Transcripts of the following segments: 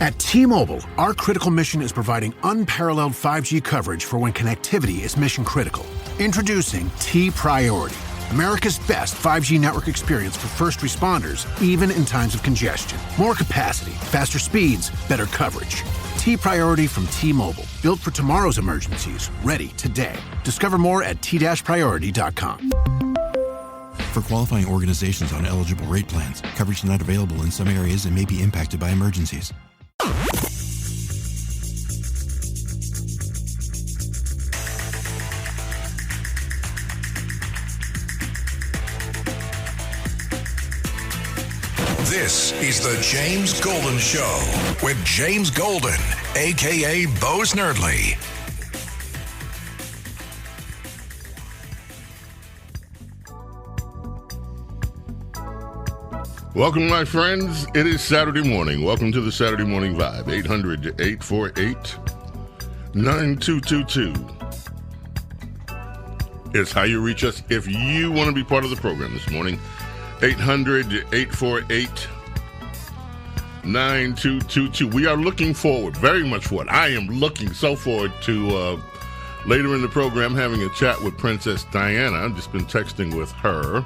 At T-Mobile, our critical mission is providing unparalleled 5G coverage for when connectivity is mission critical. Introducing T-Priority, America's best 5G network experience for first responders, even in times of congestion. More capacity, faster speeds, better coverage. T-Priority from T-Mobile, built for tomorrow's emergencies, ready today. Discover more at t-priority.com. For qualifying organizations on eligible rate plans, coverage not available in some areas and may be impacted by emergencies. This is the James Golden Show with James Golden, a.k.a. Bo Snerdley. Welcome, my friends. It is Saturday morning. Welcome to the Saturday Morning Vibe. 800-848-9222 is how you reach us if you want to be part of the program this morning. 800-848-9222. We are looking forward, very much forward. I am looking so forward to later in the program having a chat with Princess Diana. I've just been texting with her.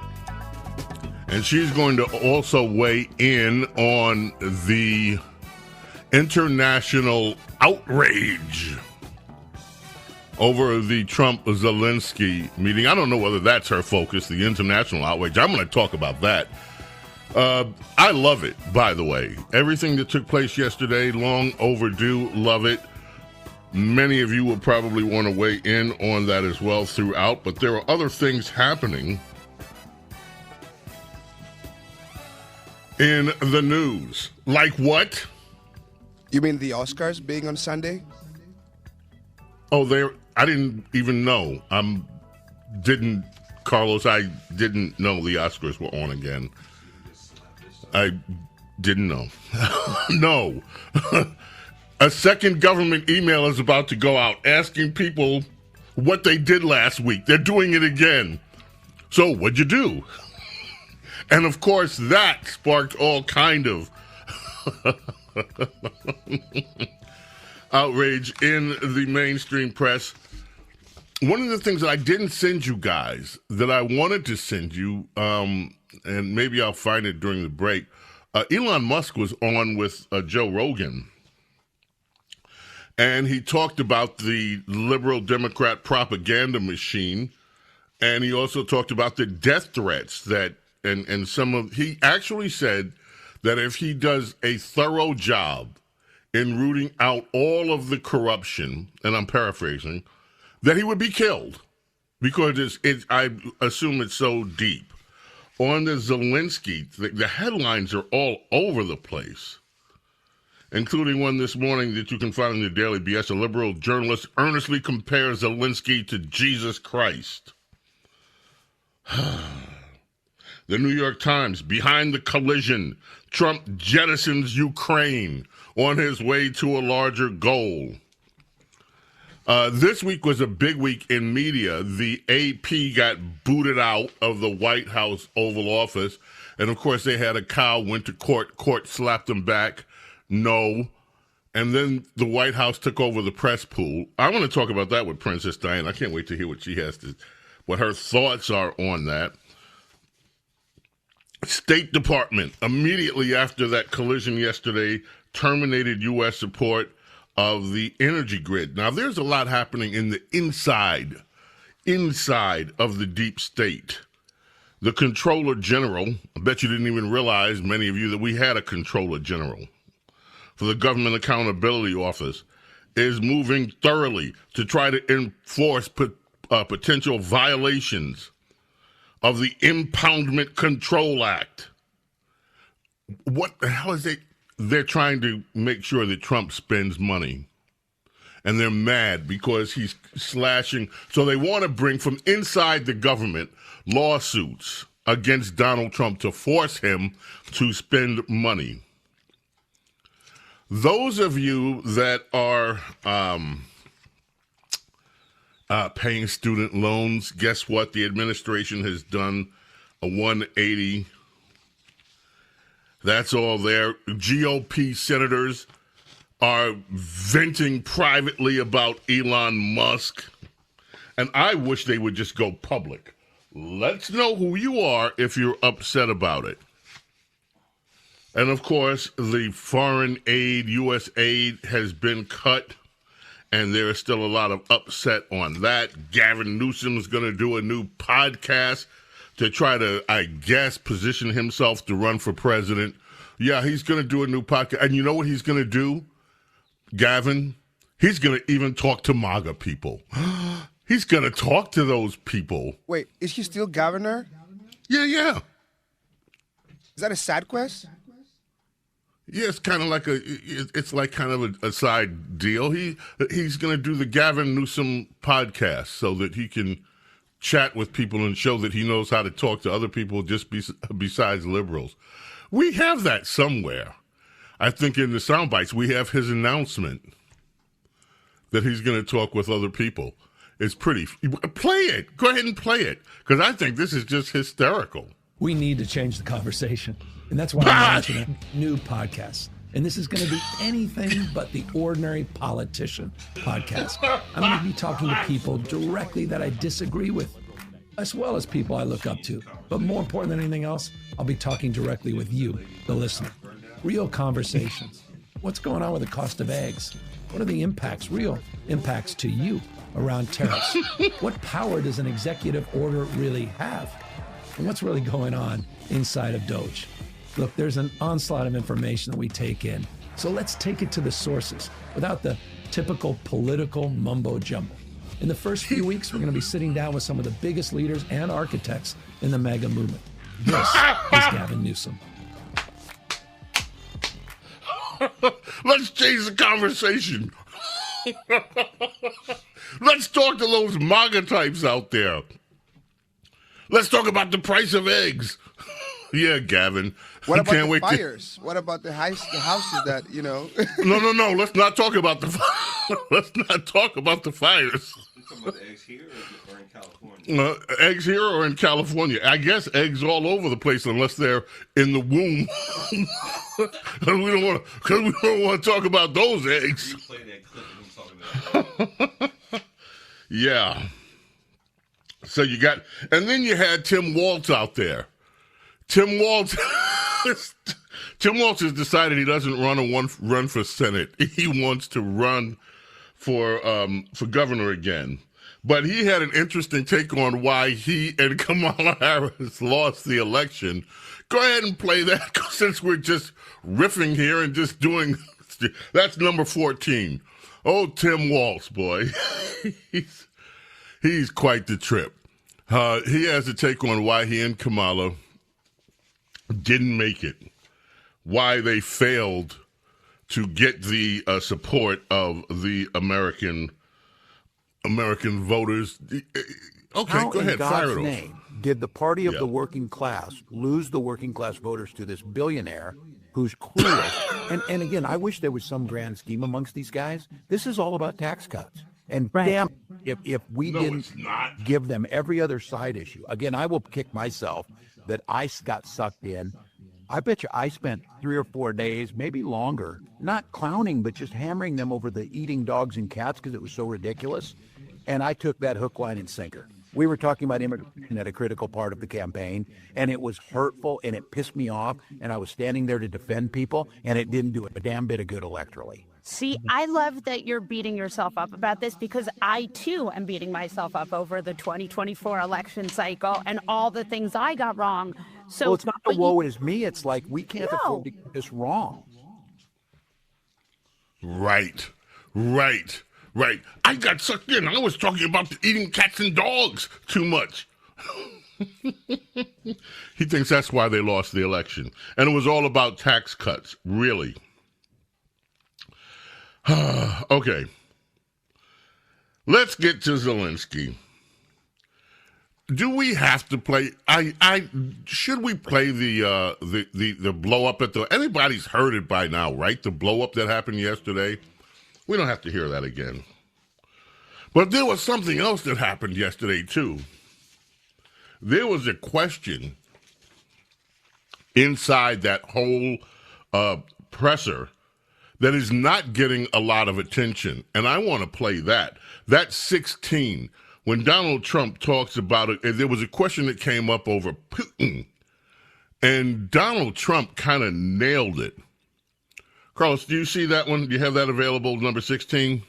And she's going to also weigh in on the international outrage over the Trump-Zelensky meeting. I don't know whether that's her focus, the international outrage. I'm going to talk about that. I love it, by the way. Everything that took place yesterday, long overdue, love it. Many of you will probably want to weigh in on that as well throughout, but there are other things happening in the news. Like what? You mean the Oscars being on Sunday? Oh, I didn't even know. Carlos, I didn't know the Oscars were on again. I didn't know. No. A second government email is about to go out asking people what they did last week. They're doing it again. So, what'd you do? And, of course, that sparked all kind of outrage in the mainstream press. One of the things that I didn't send you guys that I wanted to send you, and maybe I'll find it during the break, Elon Musk was on with Joe Rogan, and he talked about the liberal Democrat propaganda machine, and he also talked about the death threats that And he actually said that if he does a thorough job in rooting out all of the corruption, and I'm paraphrasing, that he would be killed because I assume it's so deep. On the Zelensky, the headlines are all over the place, including one this morning that you can find in the Daily BS. A liberal journalist earnestly compares Zelensky to Jesus Christ. The New York Times, behind the collision, Trump jettisons Ukraine on his way to a larger goal. This week was a big week in media. The AP got booted out of the White House Oval Office. And, of course, they had a cow, went to court. Court slapped them back. No. And then the White House took over the press pool. I want to talk about that with Princess Diana. I can't wait to hear what her thoughts are on that. State Department, immediately after that collision yesterday, terminated U.S. support of the energy grid. Now, there's a lot happening in the inside of the deep state. The Comptroller General, I bet you didn't even realize, many of you, that we had a Comptroller General for the Government Accountability Office, is moving thoroughly to try to enforce potential violations of the Impoundment Control Act. What the hell is it? They're trying to make sure that Trump spends money. And they're mad because he's slashing. So they want to bring from inside the government lawsuits against Donald Trump to force him to spend money. Those of you that are paying student loans, guess what? The administration has done a 180. That's all there. GOP senators are venting privately about Elon Musk. And I wish they would just go public. Let's know who you are if you're upset about it. And, of course, the foreign aid, U.S. aid, has been cut, and there is still a lot of upset on that. Gavin Newsom is going to do a new podcast to try to, I guess, position himself to run for president. Yeah, he's going to do a new podcast. And you know what he's going to do, Gavin? He's going to even talk to MAGA people. He's going to talk to those people. Wait, is he still governor? Yeah. Is that a side quest? Yeah, it's kind of like a side deal. He's going to do the Gavin Newsom podcast so that he can chat with people and show that he knows how to talk to other people just besides liberals. We have that somewhere. I think in the sound bites we have his announcement that he's going to talk with other people. It's pretty. Play it. Go ahead and play it because I think this is just hysterical. We need to change the conversation. And that's why I'm launching a new podcast. And this is going to be anything but the ordinary politician podcast. I'm going to be talking to people directly that I disagree with, as well as people I look up to. But more important than anything else, I'll be talking directly with you, the listener. Real conversations. What's going on with the cost of eggs? What are the impacts, real impacts to you around tariffs? What power does an executive order really have? And what's really going on inside of Doge? Look, there's an onslaught of information that we take in. So let's take it to the sources without the typical political mumbo jumbo. In the first few weeks, we're going to be sitting down with some of the biggest leaders and architects in the MAGA movement. This is Gavin Newsom. Let's change the conversation. Let's talk to those MAGA types out there. Let's talk about the price of eggs. Yeah, Gavin. What about can't the wait fires? What about the houses that, No. Let's not talk about the Let's not talk about the fires. You're talking about eggs here or in California? Eggs here or in California? I guess eggs all over the place unless they're in the womb. Because we don't want to talk about those eggs. Replay that clip of him talking about that. Yeah. So you got, and then you had Tim Walz out there. Tim Walz has decided he doesn't run for Senate. He wants to run for governor again. But he had an interesting take on why he and Kamala Harris lost the election. Go ahead and play that since we're just riffing here and just doing. That's number 14. Oh, Tim Walz, boy, he's quite the trip. He has a take on why he and Kamala didn't make it, why they failed to get the support of the American voters. Okay, How go ahead, in God's fire it off. name did the party of Yeah. the working class lose the working class voters to this billionaire who's clueless? and again, I wish there was some grand scheme amongst these guys. This is all about tax cuts. And damn, if we No, didn't it's not. give them every other side issue. Again, I will kick myself that I got sucked in. I bet you I spent 3 or 4 days, maybe longer, not clowning, but just hammering them over the eating dogs and cats because it was so ridiculous. And I took that hook, line, and sinker. We were talking about immigration at a critical part of the campaign, and it was hurtful, and it pissed me off, and I was standing there to defend people, and it didn't do a damn bit of good electorally. See, I love that you're beating yourself up about this because I, too, am beating myself up over the 2024 election cycle and all the things I got wrong. So, Well, it's not the woe is me. It's like we can't No. afford to get this wrong. Right. I got sucked in. I was talking about eating cats and dogs too much. He thinks that's why they lost the election. And it was all about tax cuts, really. Okay. Let's get to Zelensky. Do we have to play? Should we play the blow up at the? Everybody's heard it by now, right? The blow up that happened yesterday. We don't have to hear that again. But there was something else that happened yesterday too. There was a question inside that whole presser that is not getting a lot of attention, and I want to play that. That's 16. When Donald Trump talks about it, there was a question that came up over Putin, and Donald Trump kind of nailed it. Carlos, do you see that one? Do you have that available, number 16?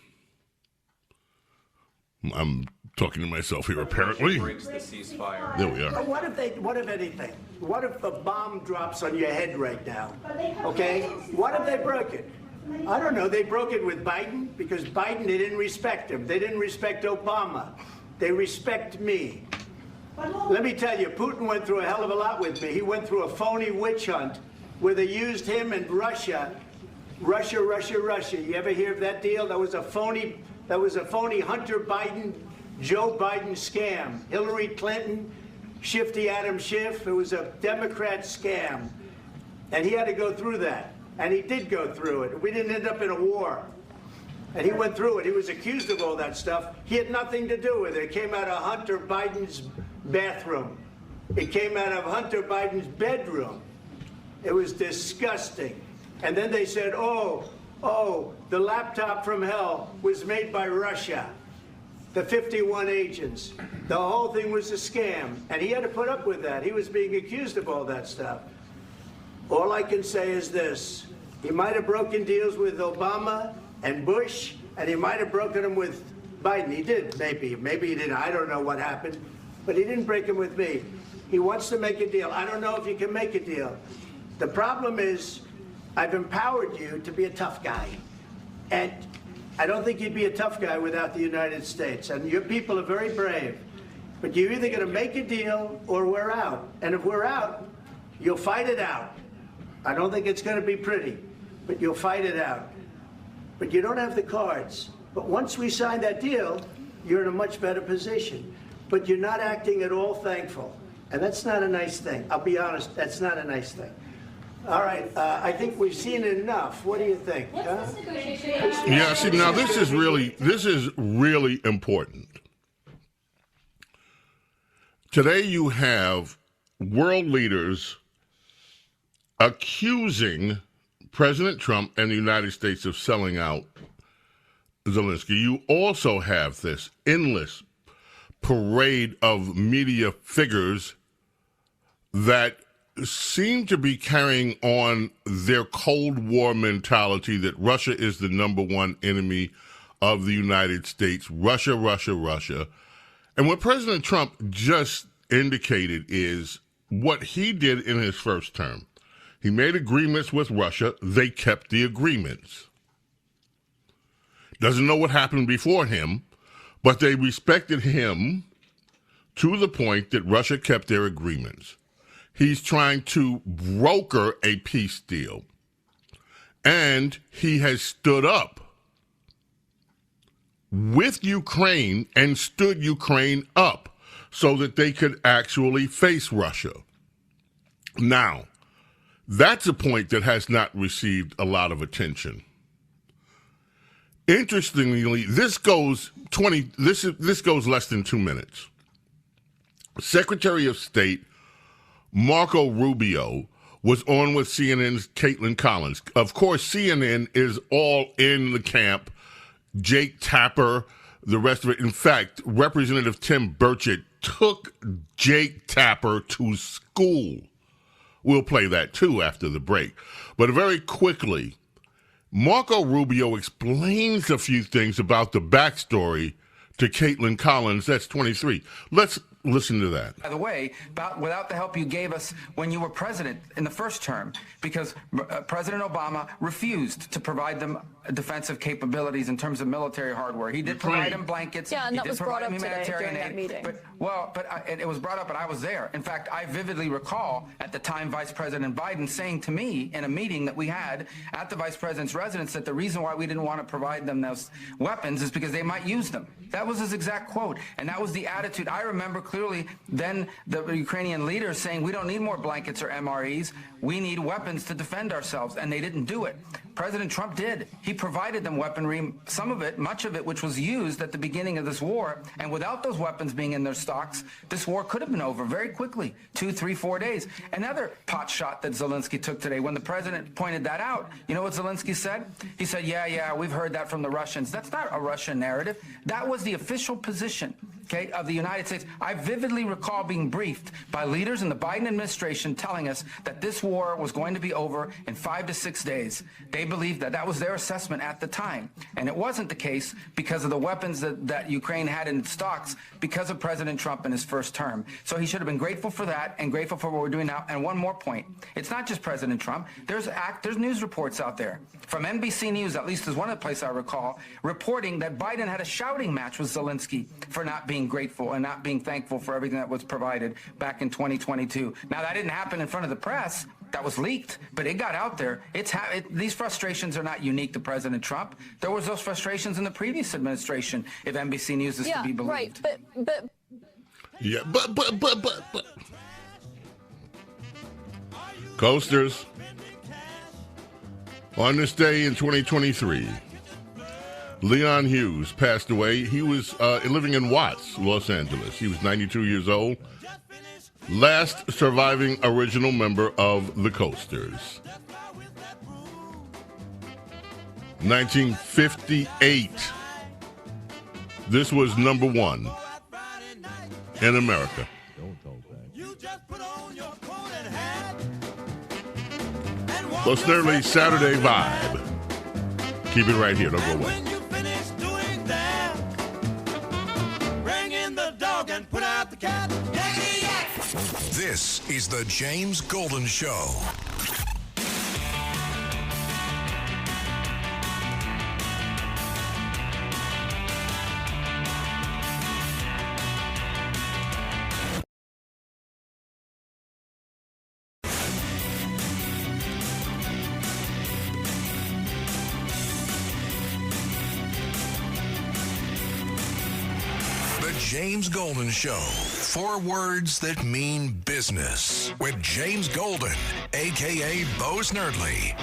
I'm talking to myself here, apparently. Breaks the ceasefire. There we are. What if anything? What if a bomb drops on your head right now? Okay? What if they broke it? I don't know. They broke it with Biden because Biden, they didn't respect him. They didn't respect Obama. They respect me. Let me tell you, Putin went through a hell of a lot with me. He went through a phony witch hunt where they used him and Russia. Russia. You ever hear of that deal? That was a phony Hunter Biden, Joe Biden scam. Hillary Clinton, Shifty Adam Schiff. It was a Democrat scam. And he had to go through that. And he did go through it. We didn't end up in a war. And he went through it. He was accused of all that stuff. He had nothing to do with it. It came out of Hunter Biden's bathroom. It came out of Hunter Biden's bedroom. It was disgusting. And then they said, oh, the laptop from hell was made by Russia. The 51 agents. The whole thing was a scam. And he had to put up with that. He was being accused of all that stuff. All I can say is this. He might have broken deals with Obama and Bush, and he might have broken them with Biden. He did, maybe. Maybe he didn't. I don't know what happened. But he didn't break them with me. He wants to make a deal. I don't know if you can make a deal. The problem is I've empowered you to be a tough guy. And I don't think you'd be a tough guy without the United States. And your people are very brave. But you're either going to make a deal or we're out. And if we're out, you'll fight it out. I don't think it's going to be pretty, but you'll fight it out. But you don't have the cards. But once we sign that deal, you're in a much better position. But you're not acting at all thankful. And that's not a nice thing. I'll be honest, that's not a nice thing. All right, I think we've seen enough. What do you think? Huh? Yeah, see, now this is really important. Today you have world leaders accusing President Trump and the United States of selling out Zelensky. You also have this endless parade of media figures that seem to be carrying on their Cold War mentality that Russia is the number one enemy of the United States. Russia. And what President Trump just indicated is what he did in his first term. He made agreements with Russia. They kept the agreements. Doesn't know what happened before him, but they respected him to the point that Russia kept their agreements. He's trying to broker a peace deal. And he has stood up with Ukraine and stood Ukraine up so that they could actually face Russia. Now, that's a point that has not received a lot of attention. Interestingly, this goes less than 2 minutes. Secretary of State Marco Rubio was on with CNN's Caitlin Collins. Of course, CNN is all in the camp. Jake Tapper, the rest of it. In fact, Representative Tim Burchett took Jake Tapper to school. We'll play that, too, after the break. But very quickly, Marco Rubio explains a few things about the backstory to Caitlin Collins. That's 23. Let's listen to that. By the way, without the help you gave us when you were president in the first term, because President Obama refused to provide them defensive capabilities in terms of military hardware. He did provide them blankets. Yeah, and that was brought up today during that meeting. It was brought up, and I was there. In fact, I vividly recall at the time Vice President Biden saying to me in a meeting that we had at the Vice President's residence that the reason why we didn't want to provide them those weapons is because they might use them. That was his exact quote, and that was the attitude. I remember clearly than the Ukrainian leaders saying we don't need more blankets or MREs. We need weapons to defend ourselves, and they didn't do it. President Trump did. He provided them weaponry, some of it, much of it, which was used at the beginning of this war. And without those weapons being in their stocks, this war could have been over very quickly, 2, 3, 4 days. Another pot shot that Zelensky took today, when the president pointed that out, you know what Zelensky said? He said, yeah, we've heard that from the Russians. That's not a Russian narrative. That was the official position, okay, of the United States. I vividly recall being briefed by leaders in the Biden administration telling us that this war was going to be over in 5 to 6 days. They believed that. That was their assessment at the time. And it wasn't the case because of the weapons that Ukraine had in its stocks because of President Trump in his first term. So he should have been grateful for that and grateful for what we're doing now. And one more point. It's not just President Trump. There's news reports out there from NBC News, at least is one of the places I recall, reporting that Biden had a shouting match with Zelensky for not being grateful and not being thankful for everything that was provided back in 2022. Now, that didn't happen in front of the press. That was leaked, but it got out there. These frustrations are not unique to President Trump. There was those frustrations in the previous administration, if NBC News is to be believed. Right, but yeah, but Coasters, on this day in 2023, Leon Hughes passed away. He was living in Watts, Los Angeles. He was 92 years old. Last surviving original member of the Coasters. 1958. This was number one in America. So Snerdley Saturday Vibe. Keep it right here. Don't go away. This is the James Golden Show. The James Golden Show. 4 words that mean business with James Golden, a.k.a. Bo Snerdley.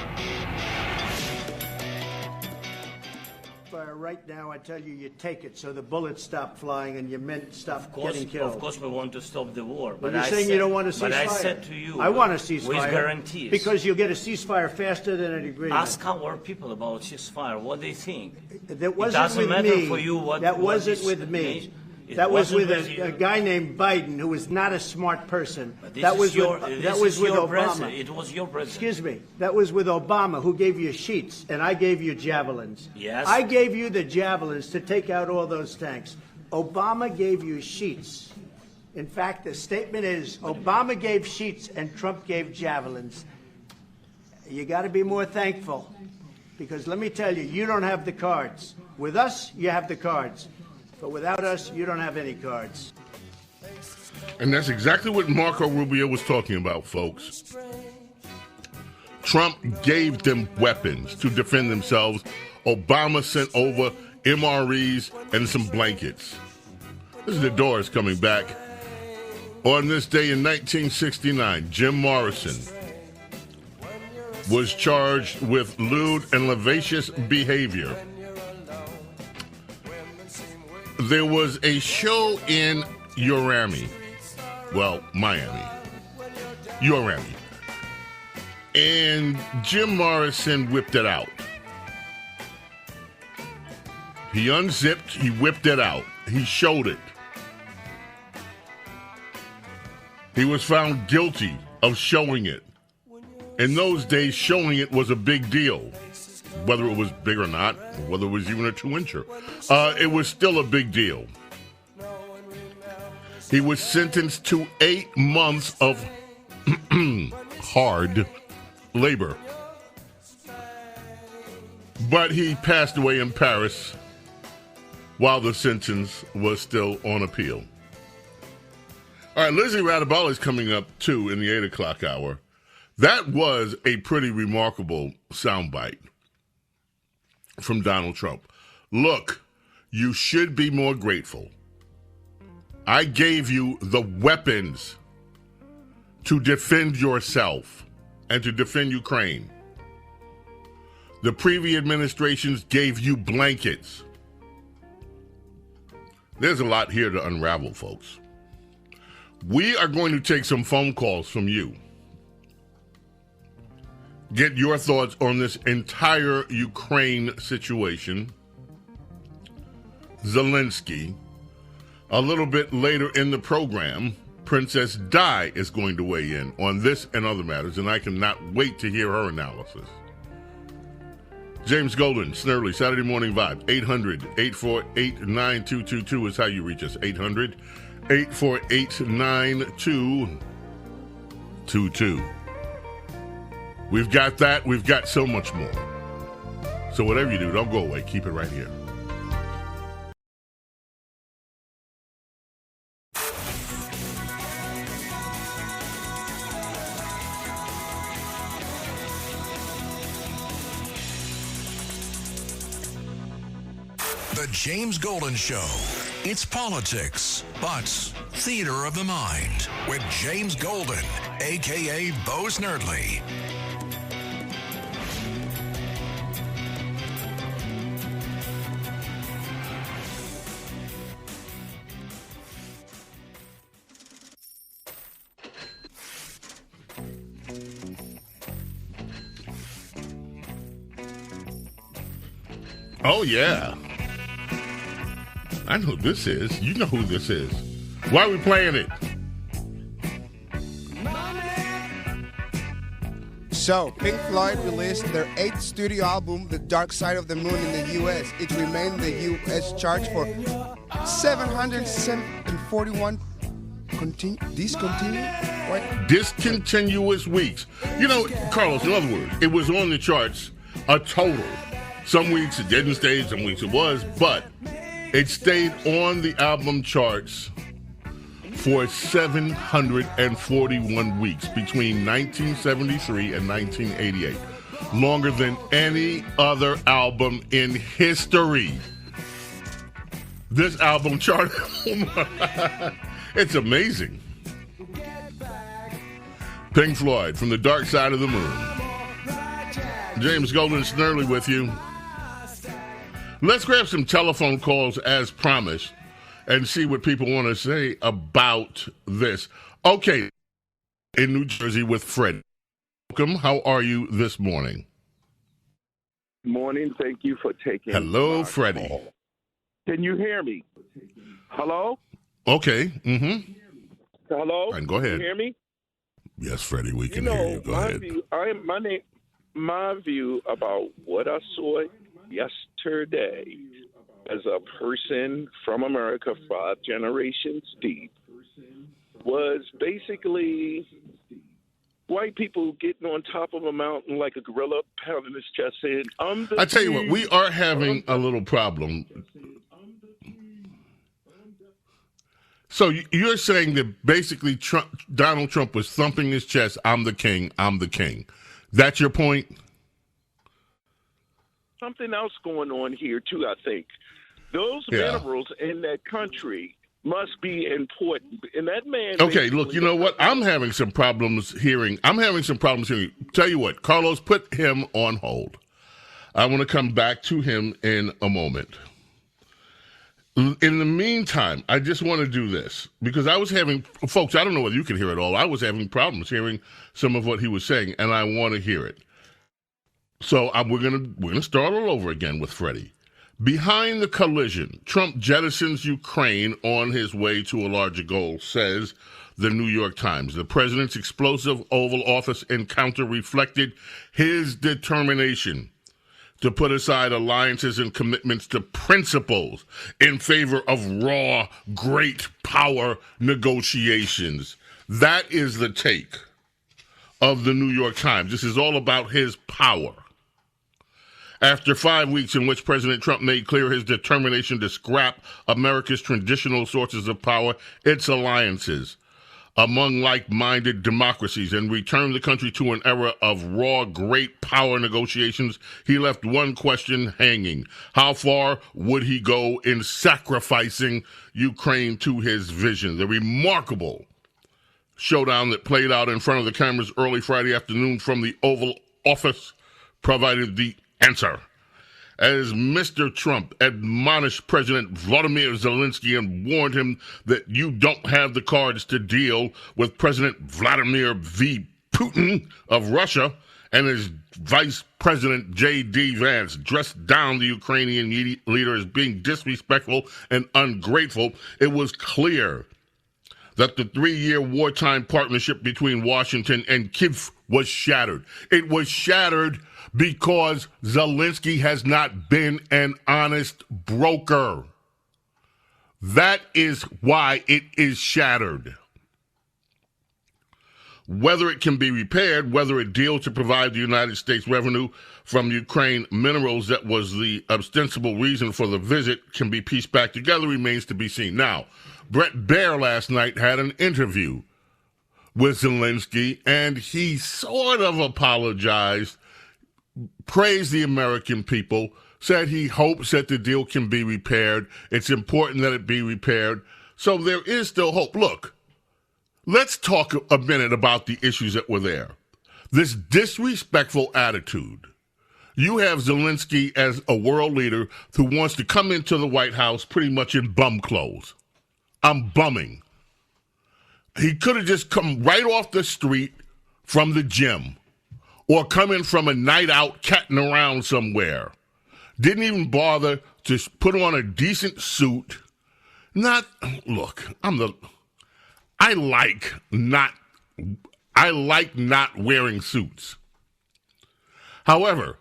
Right now, I tell you, you take it so the bullets stop flying and your men stop getting killed. Of course, we want to stop the war. But you're saying you don't want to cease fire. But I said to you, I want a ceasefire. With guarantees. Because you'll get a ceasefire faster than an agreement. Ask our people about ceasefire, what they think. That wasn't it doesn't with matter me. For you what, that what wasn't with me. That was with a guy named Biden, who was not a smart person. That was with Obama. It was your president. Excuse me. That was with Obama, who gave you sheets, and I gave you javelins. Yes. I gave you the javelins to take out all those tanks. Obama gave you sheets. In fact, the statement is Obama gave sheets and Trump gave javelins. You got to be more thankful, because let me tell you, you don't have the cards. With us, you have the cards. But without us, you don't have any cards. And that's exactly what Marco Rubio was talking about, folks. Trump gave them weapons to defend themselves. Obama sent over MREs and some blankets. This is the Doors coming back. On this day in 1969, Jim Morrison was charged with lewd and lascivious behavior. There was a show in Miami. And Jim Morrison whipped it out. He unzipped, he whipped it out. He showed it. He was found guilty of showing it. In those days, showing it was a big deal. Whether it was big or not, or whether it was even a 2-incher. It was still a big deal. He was sentenced to 8 months of hard labor. But he passed away in Paris while the sentence was still on appeal. All right, Lizzie Radabella is coming up, too, in the 8 o'clock hour. That was a pretty remarkable soundbite from Donald Trump. Look, you should be more grateful. I gave you the weapons to defend yourself and to defend Ukraine. The previous administrations gave you blankets. There's a lot here to unravel, folks. We are going to take some phone calls from you. Get your thoughts on this entire Ukraine situation. Zelensky. A little bit later in the program, Princess Di is going to weigh in on this and other matters, and I cannot wait to hear her analysis. James Golden, Snerdley, Saturday Morning Vibe, 800-848-9222 is how you reach us. 800-848-9222. We've got that. We've got so much more. So whatever you do, don't go away. Keep it right here. The James Golden Show. It's politics, but theater of the mind with James Golden, a.k.a. Bo Snerdley. Oh, yeah. I know who this is. You know who this is. Why are we playing it? So, Pink Floyd released their 8th studio album, The Dark Side of the Moon, in the U.S. It remained the U.S. chart for 741 discontinuous weeks. You know, Carlos, in other words, it was on the charts a total. Some weeks it didn't stay, some weeks it was, but it stayed on the album charts for 741 weeks between 1973 and 1988. Longer than any other album in history. This album chart, it's amazing. Pink Floyd, From the Dark Side of the Moon. James Golden, Snerdley with you. Let's grab some telephone calls as promised and see what people want to say about this. Okay, in New Jersey with Fred. Welcome. How are you this morning? Morning. Thank you for taking Hello, Freddie. Call. Can you hear me? Hello? Okay. Mm-hmm. Hello? And go ahead. Can you hear me? Yes, Freddie, we can hear you. Go ahead. My view about what I saw yesterday as a person from America 5 generations deep was basically white people getting on top of a mountain like a gorilla, pounding his chest saying, I tell you what, we are having a little problem. So you're saying that basically Donald Trump was thumping his chest, I'm the king, I'm the king. That's your point? Something else going on here, too, I think. Those minerals in that country must be important. And that man... Okay, look, you know what? I'm having some problems hearing. Tell you what, Carlos, put him on hold. I want to come back to him in a moment. In the meantime, I just want to do this because I was having... Folks, I don't know whether you can hear it all. I was having problems hearing some of what he was saying, and I want to hear it. So we're gonna start all over again with Freddie. Behind the collision, Trump jettisons Ukraine on his way to a larger goal, says the New York Times. The president's explosive Oval Office encounter reflected his determination to put aside alliances and commitments to principles in favor of raw, great power negotiations. That is the take of the New York Times. This is all about his power. After 5 weeks in which President Trump made clear his determination to scrap America's traditional sources of power, its alliances, among like-minded democracies and returned the country to an era of raw, great power negotiations, he left one question hanging. How far would he go in sacrificing Ukraine to his vision? The remarkable showdown that played out in front of the cameras early Friday afternoon from the Oval Office provided the answer. As Mr. Trump admonished President Vladimir Zelensky and warned him that you don't have the cards to deal with President Vladimir V. Putin of Russia and his Vice President J.D. Vance dressed down the Ukrainian leader as being disrespectful and ungrateful, it was clear that the 3-year wartime partnership between Washington and Kyiv was shattered. It was shattered because Zelensky has not been an honest broker. That is why it is shattered. Whether it can be repaired, whether a deal to provide the United States revenue from Ukraine minerals that was the ostensible reason for the visit can be pieced back together remains to be seen. Now, Bret Baier last night had an interview with Zelensky, and he sort of apologized, praised the American people, said he hopes that the deal can be repaired. It's important that it be repaired. So there is still hope. Look, let's talk a minute about the issues that were there. This disrespectful attitude. You have Zelensky as a world leader who wants to come into the White House pretty much in bum clothes. I'm bumming. He could have just come right off the street from the gym or come in from a night out catting around somewhere. Didn't even bother to put on a decent suit. I like not wearing suits. However,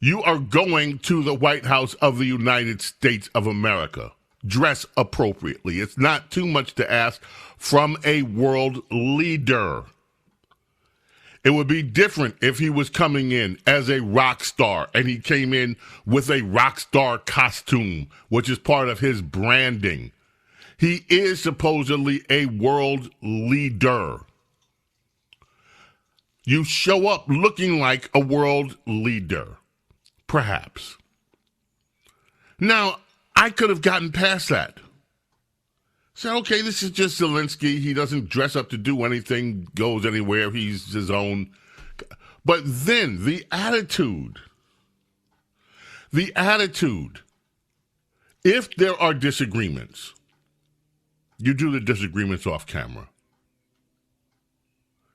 you are going to the White House of the United States of America. Dress appropriately. It's not too much to ask from a world leader. It would be different if he was coming in as a rock star and he came in with a rock star costume, which is part of his branding. He is supposedly a world leader. You show up looking like a world leader, perhaps. Now, I could have gotten past that. Said, okay, this is just Zelensky. He doesn't dress up to do anything, goes anywhere. He's his own. But then the attitude. If there are disagreements, you do the disagreements off camera.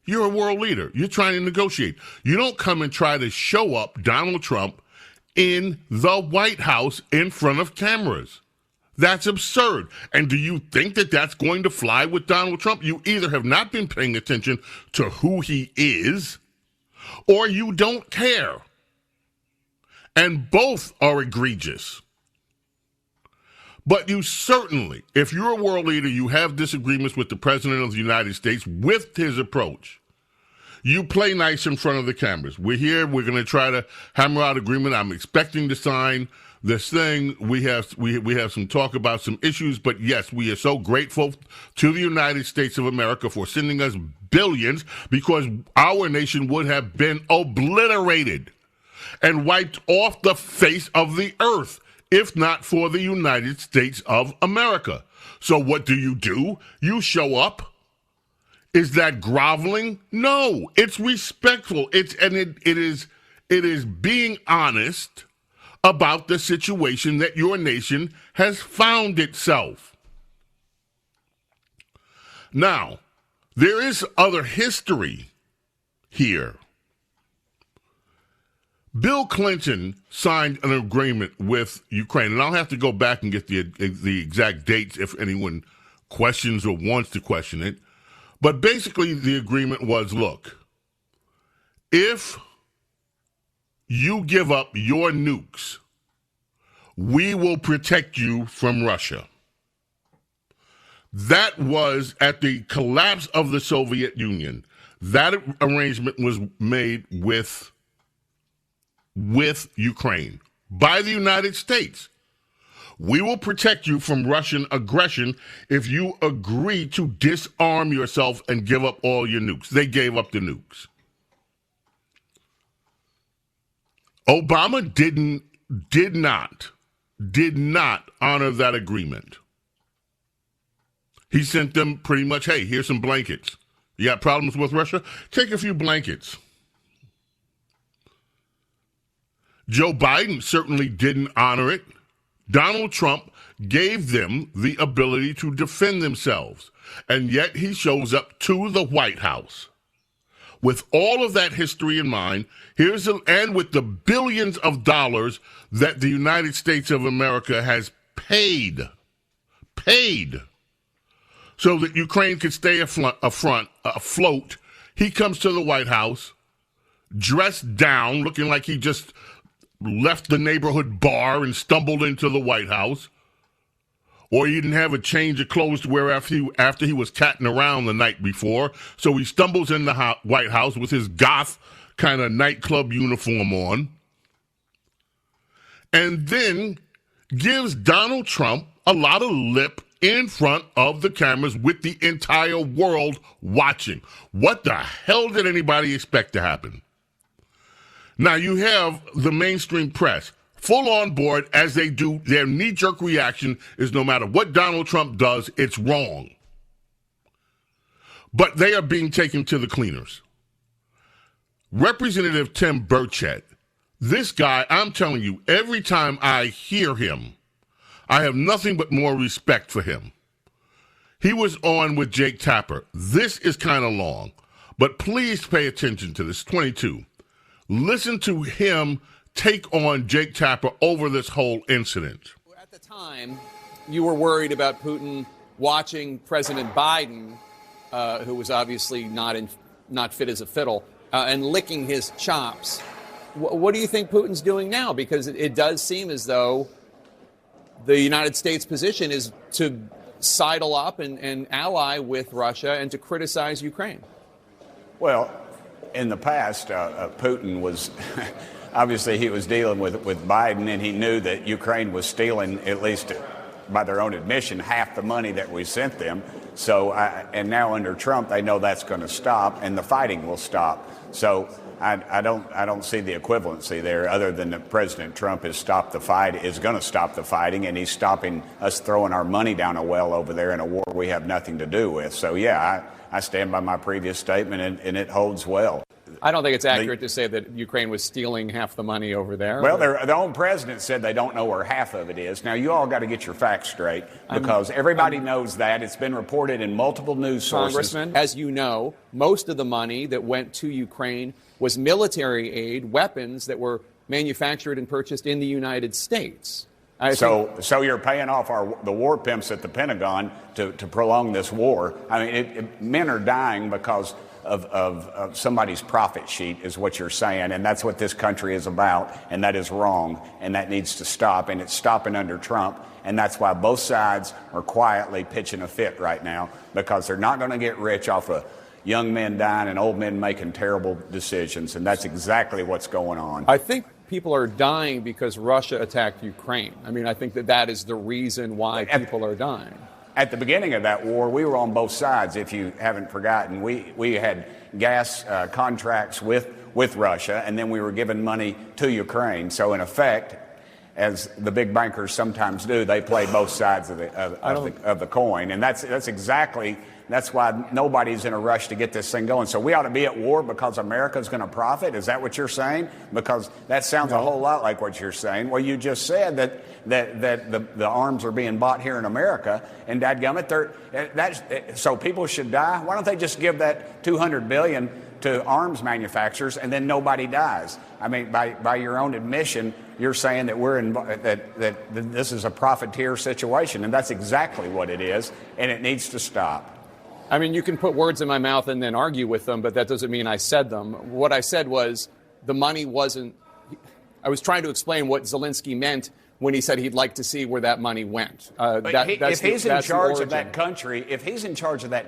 You're a world leader. You're trying to negotiate. You don't come and try to show up Donald Trump in the White House in front of cameras. That's absurd. And do you think that that's going to fly with Donald Trump? You either have not been paying attention to who he is, or you don't care. And both are egregious. But you certainly, if you're a world leader, you have disagreements with the President of the United States with his approach. You play nice in front of the cameras. We're here. We're going to try to hammer out agreement. I'm expecting to sign this thing. We have some talk about some issues, but yes, we are so grateful to the United States of America for sending us billions because our nation would have been obliterated and wiped off the face of the earth if not for the United States of America. So what do? You show up. Is that groveling? No, it's respectful. It is being honest about the situation that your nation has found itself. Now, there is other history here. Bill Clinton signed an agreement with Ukraine, and I'll have to go back and get the exact dates if anyone questions or wants to question it. But basically, the agreement was, look, if you give up your nukes, we will protect you from Russia. That was at the collapse of the Soviet Union. That arrangement was made with Ukraine by the United States. We will protect you from Russian aggression if you agree to disarm yourself and give up all your nukes. They gave up the nukes. Obama did not honor that agreement. He sent them pretty much, hey, here's some blankets. You got problems with Russia? Take a few blankets. Joe Biden certainly didn't honor it. Donald Trump gave them the ability to defend themselves, and yet he shows up to the White House. With all of that history in mind, and with the billions of dollars that the United States of America has paid so that Ukraine could stay afloat, he comes to the White House, dressed down, looking like he just left the neighborhood bar and stumbled into the White House. Or he didn't have a change of clothes to wear after he was catting around the night before. So he stumbles in the White House with his goth kind of nightclub uniform on. And then gives Donald Trump a lot of lip in front of the cameras with the entire world watching. What the hell did anybody expect to happen? Now you have the mainstream press full on board as they do. Their knee-jerk reaction is no matter what Donald Trump does, it's wrong. But they are being taken to the cleaners. Representative Tim Burchett, this guy, I'm telling you, every time I hear him, I have nothing but more respect for him. He was on with Jake Tapper. This is kind of long, but please pay attention to this. 22. Listen to him take on Jake Tapper over this whole incident. At the time, you were worried about Putin watching President Biden, who was obviously not fit as a fiddle, and licking his chops. What do you think Putin's doing now? Because it does seem as though the United States position is to sidle up and ally with Russia and to criticize Ukraine. Well, in the past, Putin was obviously he was dealing with Biden, and he knew that Ukraine was stealing, at least by their own admission, half the money that we sent them. So, and now under Trump, they know that's going to stop, and the fighting will stop. So, I don't see the equivalency there, other than that President Trump is going to stop the fighting, and he's stopping us throwing our money down a well over there in a war we have nothing to do with. So, yeah, I stand by my previous statement, and it holds well. I don't think it's accurate to say that Ukraine was stealing half the money over there. Well, their own president said they don't know where half of it is. Now, you all got to get your facts straight, because everybody knows that. It's been reported in multiple news sources. Congressman, as you know, most of the money that went to Ukraine was military aid, weapons that were manufactured and purchased in the United States. So you're paying off the war pimps at the Pentagon to prolong this war. I mean, men are dying because of somebody's profit sheet is what you're saying, and that's what this country is about, and that is wrong, and that needs to stop, and it's stopping under Trump, and that's why both sides are quietly pitching a fit right now, because they're not going to get rich off of young men dying and old men making terrible decisions, and that's exactly what's going on. I think people are dying because Russia attacked Ukraine. I mean, I think that is the reason why people are dying. At the beginning of that war, we were on both sides, if you haven't forgotten. We had gas contracts with Russia, and then we were giving money to Ukraine. So, in effect, as the big bankers sometimes do, they play both sides of the coin. And that's why nobody's in a rush to get this thing going. So we ought to be at war because America's going to profit? Is that what you're saying? Because that sounds a whole lot like what you're saying. Well, you just said that the arms are being bought here in America, and dadgummit, so people should die. Why don't they just give that $200 billion to arms manufacturers, and then nobody dies? I mean, by your own admission, you're saying that that this is a profiteer situation, and that's exactly what it is, and it needs to stop. I mean, you can put words in my mouth and then argue with them, but that doesn't mean I said them. What I said was the money wasn't. I was trying to explain what Zelensky meant when he said he'd like to see where that money went. If he's in charge of that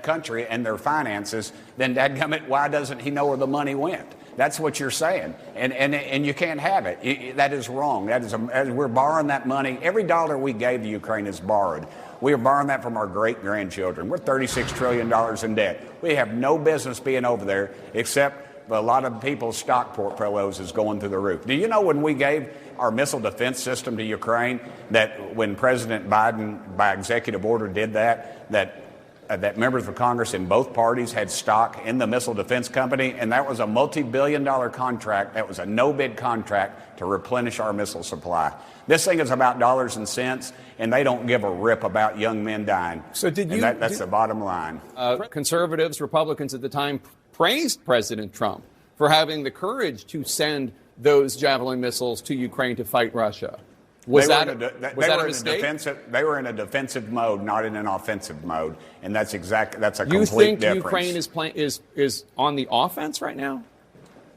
country and their finances, then dadgummit, why doesn't he know where the money went? That's what you're saying, and you can't have it. That is wrong. We're borrowing that money. Every dollar we gave to Ukraine is borrowed. We are borrowing that from our great-grandchildren. We're $36 trillion in debt. We have no business being over there, except a lot of people's stock portfolios is going through the roof. Do you know when we gave our missile defense system to Ukraine, that when President Biden, by executive order, did that members of Congress in both parties had stock in the missile defense company, and that was a multi-billion-dollar contract. That was a no-bid contract to replenish our missile supply. This thing is about dollars and cents, and they don't give a rip about young men dying. So that's the bottom line. Conservatives, Republicans at the time praised President Trump for having the courage to send those Javelin missiles to Ukraine to fight Russia. Was that a mistake? They were in a defensive mode, not in an offensive mode, and that's a complete difference. You think Ukraine is on the offense right now?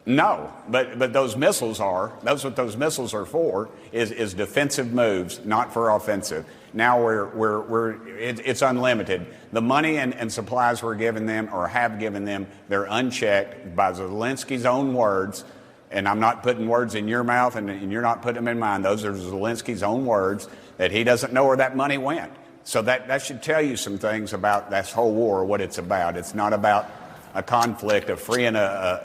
No, but those missiles are. That's what those missiles are for. Is defensive moves, not for offensive. Now it's unlimited. The money and supplies we're giving them or have given them, they're unchecked by Zelensky's own words. And I'm not putting words in your mouth, and you're not putting them in mine. Those are Zelensky's own words, that he doesn't know where that money went. So that should tell you some things about this whole war, what it's about. It's not about a conflict of freeing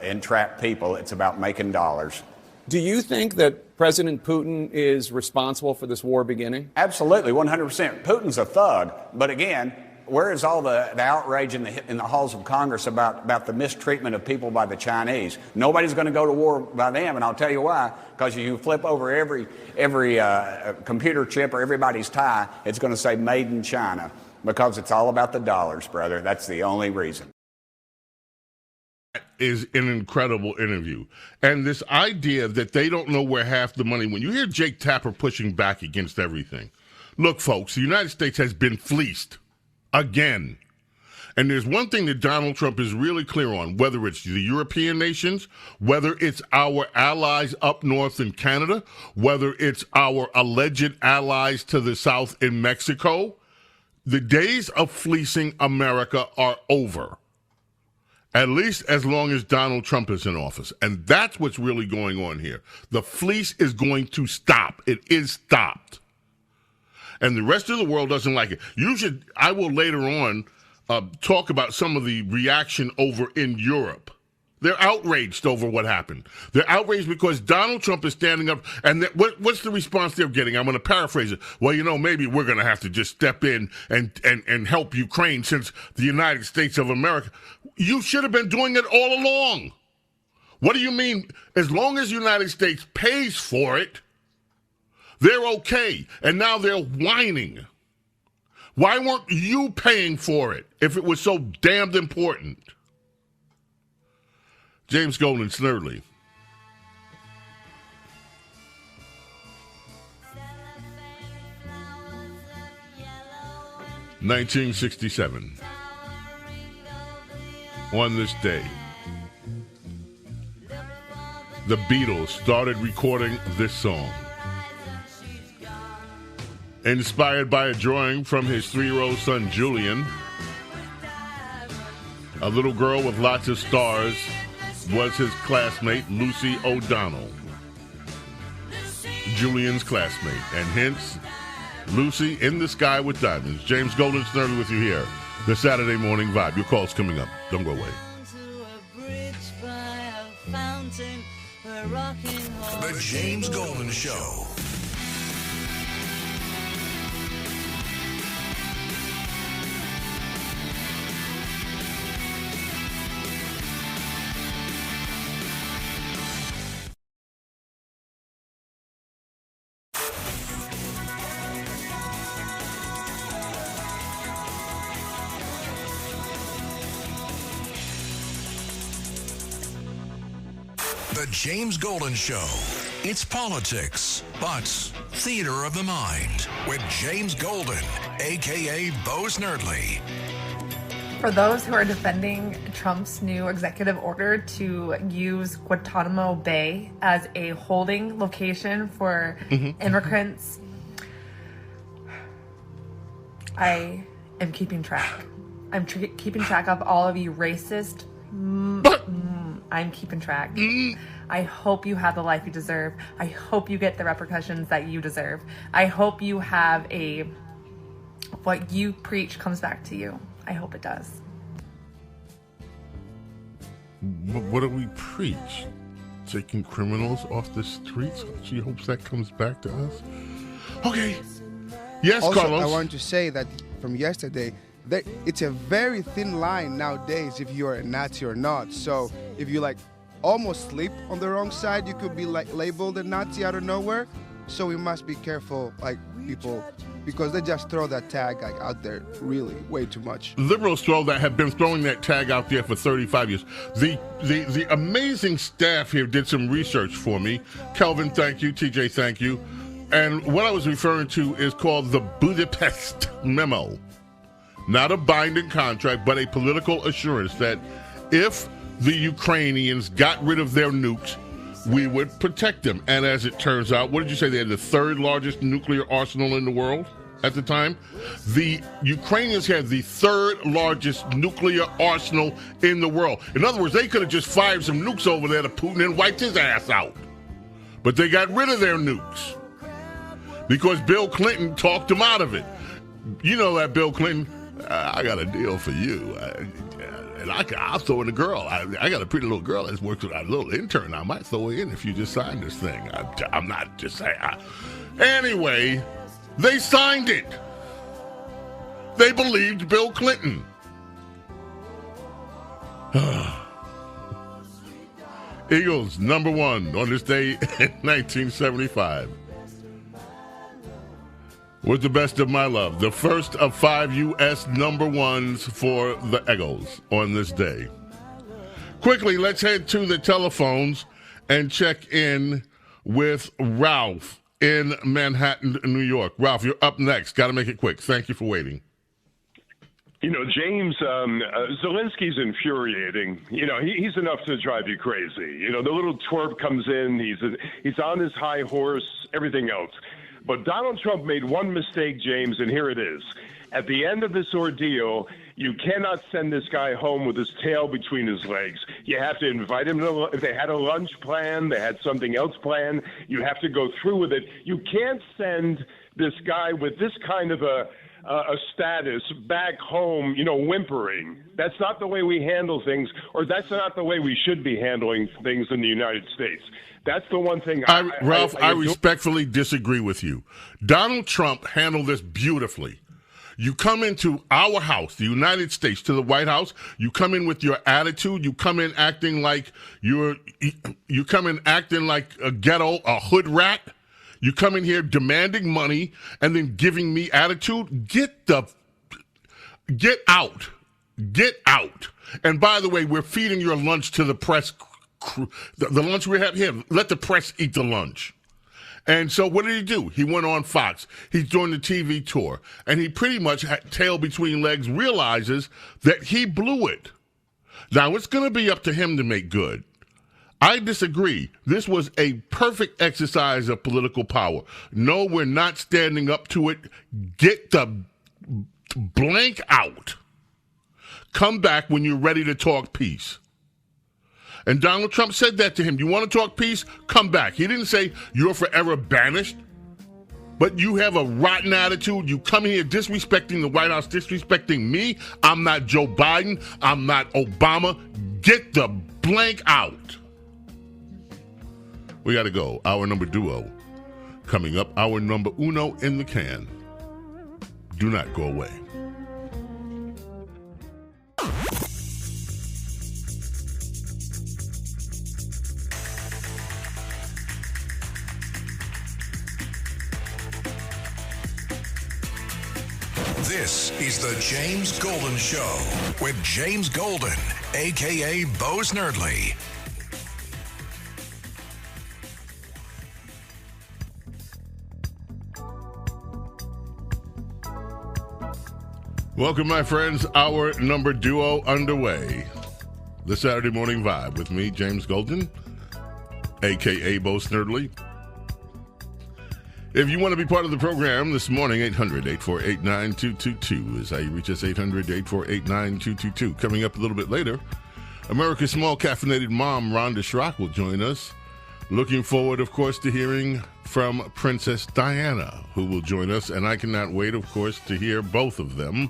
entrapped people. It's about making dollars. Do you think that President Putin is responsible for this war beginning? Absolutely, 100%. Putin's a thug. But again, where is all the outrage in the halls of Congress about the mistreatment of people by the Chinese? Nobody's going to go to war by them, and I'll tell you why. Because if you flip over every computer chip or everybody's tie, it's going to say "Made in China," because it's all about the dollars, brother. That's the only reason. That is an incredible interview. And this idea that they don't know where half the money went. You hear Jake Tapper pushing back against everything. Look, folks, the United States has been fleeced. Again. And there's one thing that Donald Trump is really clear on, whether it's the European nations, whether it's our allies up north in Canada, whether it's our alleged allies to the south in Mexico, the days of fleecing America are over. At least as long as Donald Trump is in office. And that's what's really going on here. The fleece is going to stop. It is stopped. And the rest of the world doesn't like it. I will later on talk about some of the reaction over in Europe. They're outraged over what happened. They're outraged because Donald Trump is standing up. And what's the response they're getting? I'm going to paraphrase it. Well, maybe we're going to have to just step in and help Ukraine since the United States of America. You should have been doing it all along. What do you mean? As long as the United States pays for it, they're okay, and now they're whining. Why weren't you paying for it if it was so damned important? James Golden, Snerdley. (1967) On this day, the Beatles started recording this song. Inspired by a drawing from his 3-year-old son, Julian, a little girl with lots of stars was his classmate, Lucy O'Donnell. Julian's classmate, and hence, Lucy in the Sky with Diamonds. James Golden, Snerdley with you here. The Saturday Morning Vibe. Your call's coming up. Don't go away. The James Golden Show. The James Golden Show. It's politics, but theater of the mind with James Golden, a.k.a. Bo Snerdley. For those who are defending Trump's new executive order to use Guantanamo Bay as a holding location for immigrants, I am keeping track. I'm keeping track of all of you racist I'm keeping track. I hope you have the life you deserve. I hope you get the repercussions that you deserve. I hope you have what you preach comes back to you. I hope it does. What do we preach? Taking criminals off the streets? She hopes that comes back to us. Okay. Yes, also, Carlos. I want to say that from yesterday, that it's a very thin line nowadays if you're a Nazi or not. So if you almost sleep on the wrong side, you could be labeled a Nazi out of nowhere. So we must be careful, people, because they just throw that tag out there really way too much. Liberals have been throwing that tag out there for 35 years. The amazing staff here did some research for me. Kelvin, thank you. TJ, thank you. And what I was referring to is called the Budapest Memo. Not a binding contract, but a political assurance that if the Ukrainians got rid of their nukes, we would protect them. And as it turns out, what did you say? They had the third largest nuclear arsenal in the world at the time? The Ukrainians had the third largest nuclear arsenal in the world. In other words, they could have just fired some nukes over there to Putin and wiped his ass out. But they got rid of their nukes because Bill Clinton talked them out of it. You know that Bill Clinton, I got a deal for you. And I'll throw in a girl. I got a pretty little girl that's works with a little intern. I might throw her in if you just sign this thing. I'm not just saying. Anyway, they signed it. They believed Bill Clinton. Eagles, number one on this day in 1975. With the best of my love, the first of 5 U.S. number ones for the Eagles on this day. Quickly, let's head to the telephones and check in with Ralph in Manhattan, New York. Ralph, you're up next. Got to make it quick. Thank you for waiting. You know, James, Zelensky's infuriating. You know, he's enough to drive you crazy. You know, the little twerp comes in, he's on his high horse, everything else. But Donald Trump made one mistake, James, and here it is. At the end of this ordeal, you cannot send this guy home with his tail between his legs. You have to invite him to, if they had a lunch plan, they had something else planned, you have to go through with it. You can't send this guy with this kind of a status back home, you know, whimpering. That's not the way we handle things, or that's not the way we should be handling things in the United States. That's the one thing. Ralph, I respectfully disagree with you. Donald Trump handled this beautifully. You come into our house, the United States, to the White House. You come in with your attitude. You come in acting like you come in acting like a ghetto, a hood rat. You come in here demanding money and then giving me attitude. Get out. Get out. And by the way, we're feeding your lunch to the press. The lunch we have here, let the press eat the lunch. And so what did he do? He went on Fox. He's doing the TV tour. And he pretty much, tail between legs, realizes that he blew it. Now, it's going to be up to him to make good. I disagree. This was a perfect exercise of political power. No, we're not standing up to it. Get the blank out. Come back when you're ready to talk peace. And Donald Trump said that to him. You want to talk peace? Come back. He didn't say you're forever banished. But you have a rotten attitude. You come here disrespecting the White House, disrespecting me. I'm not Joe Biden. I'm not Obama. Get the blank out. We got to go. Our number duo coming up. Our number uno in the can. Do not go away. This is the James Golden Show with James Golden, a.k.a. Bo Snerdley. Welcome, my friends. Our number duo underway. The Saturday Morning Vibe with me, James Golden, a.k.a. Bo Snerdley. If you want to be part of the program this morning, 800-848-9222 is how you reach us, 800-848-9222. Coming up a little bit later, America's small caffeinated mom, Rhonda Shrock, will join us. Looking forward, of course, to hearing from Princess Diana, who will join us, and I cannot wait, of course, to hear both of them.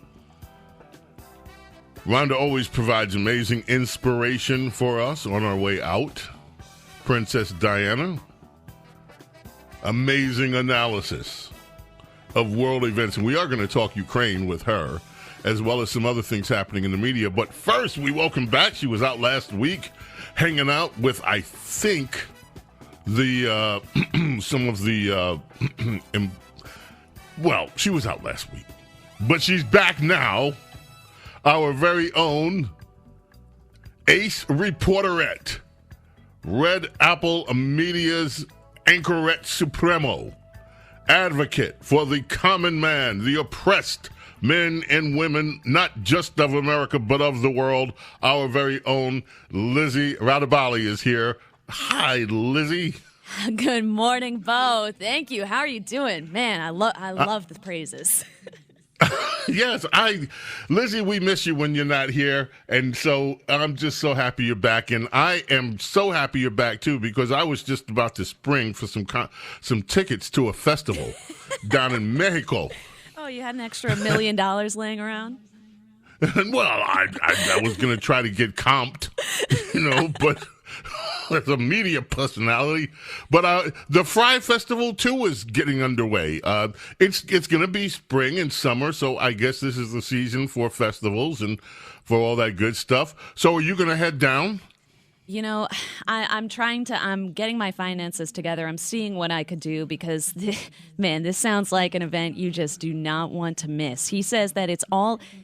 Rhonda always provides amazing inspiration for us on our way out. Princess Diana, amazing analysis of world events, and we are going to talk Ukraine with her, as well as some other things happening in the media. But first, we welcome back. She was out last week hanging out with, I think, the some of the well, she was out last week, but she's back now. Our very own ace reporterette, Red Apple Media's anchorette supremo, advocate for the common man, the oppressed men and women, not just of America, but of the world. Our very own Lizzie Radabali is here. Hi, Lizzie. Good morning, Bo. Thank you. How are you doing? Man, I love the praises. Yes, Lizzie, we miss you when you're not here, and so I'm just so happy you're back, and I am so happy you're back too, because I was just about to spring for some tickets to a festival down in Mexico. Oh, you had an extra $1 million laying around? Well, I was going to try to get comped, but as a media personality. But the Fry Festival, too, is getting underway. It's going to be spring and summer, so I guess this is the season for festivals and for all that good stuff. So are you going to head down? I'm getting my finances together. I'm seeing what I could do because, man, this sounds like an event you just do not want to miss. He says that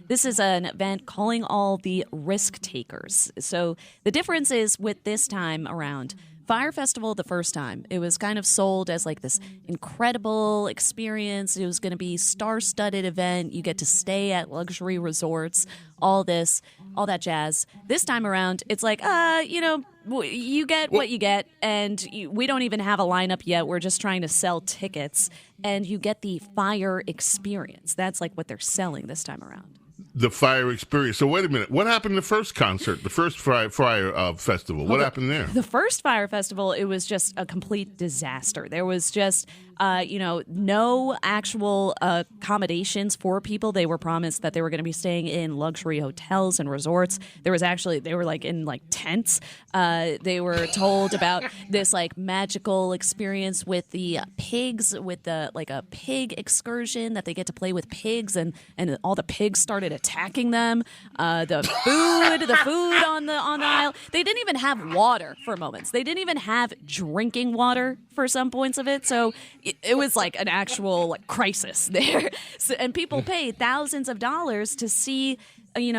this is an event calling all the risk takers. So the difference is with this time around, Fire Festival, the first time, it was kind of sold as like this incredible experience. It was going to be star-studded event. You get to stay at luxury resorts, all that jazz. This time around, it's like, you get what you get, and we don't even have a lineup yet. We're just trying to sell tickets, and you get the fire experience. That's like what they're selling this time around. The fire experience. So wait a minute. What happened the first concert, the first fire festival? What happened there? The first Fire Festival, it was just a complete disaster. There was just, no actual accommodations for people. They were promised that they were going to be staying in luxury hotels and resorts. They were like in like tents. They were told about this like magical experience with the pigs, with the like a pig excursion that they get to play with pigs, and all the pigs started attacking them. The food on the aisle. They didn't even have water for moments. They didn't even have drinking water for some points of it. So it was like an actual crisis there. And people paid thousands of dollars to see,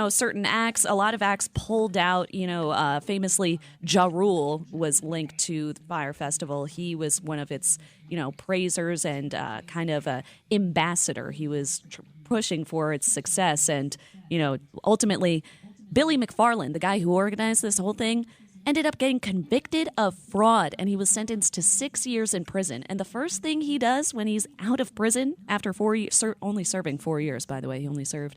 certain acts. A lot of acts pulled out. Famously, Ja Rule was linked to the Fire Festival. He was one of its, praisers and kind of a ambassador. He was pushing for its success. And, ultimately, Billy McFarland, the guy who organized this whole thing, ended up getting convicted of fraud, and he was sentenced to 6 years in prison. And the first thing he does when he's out of prison, after 4 years, only serving 4 years, by the way, he only served,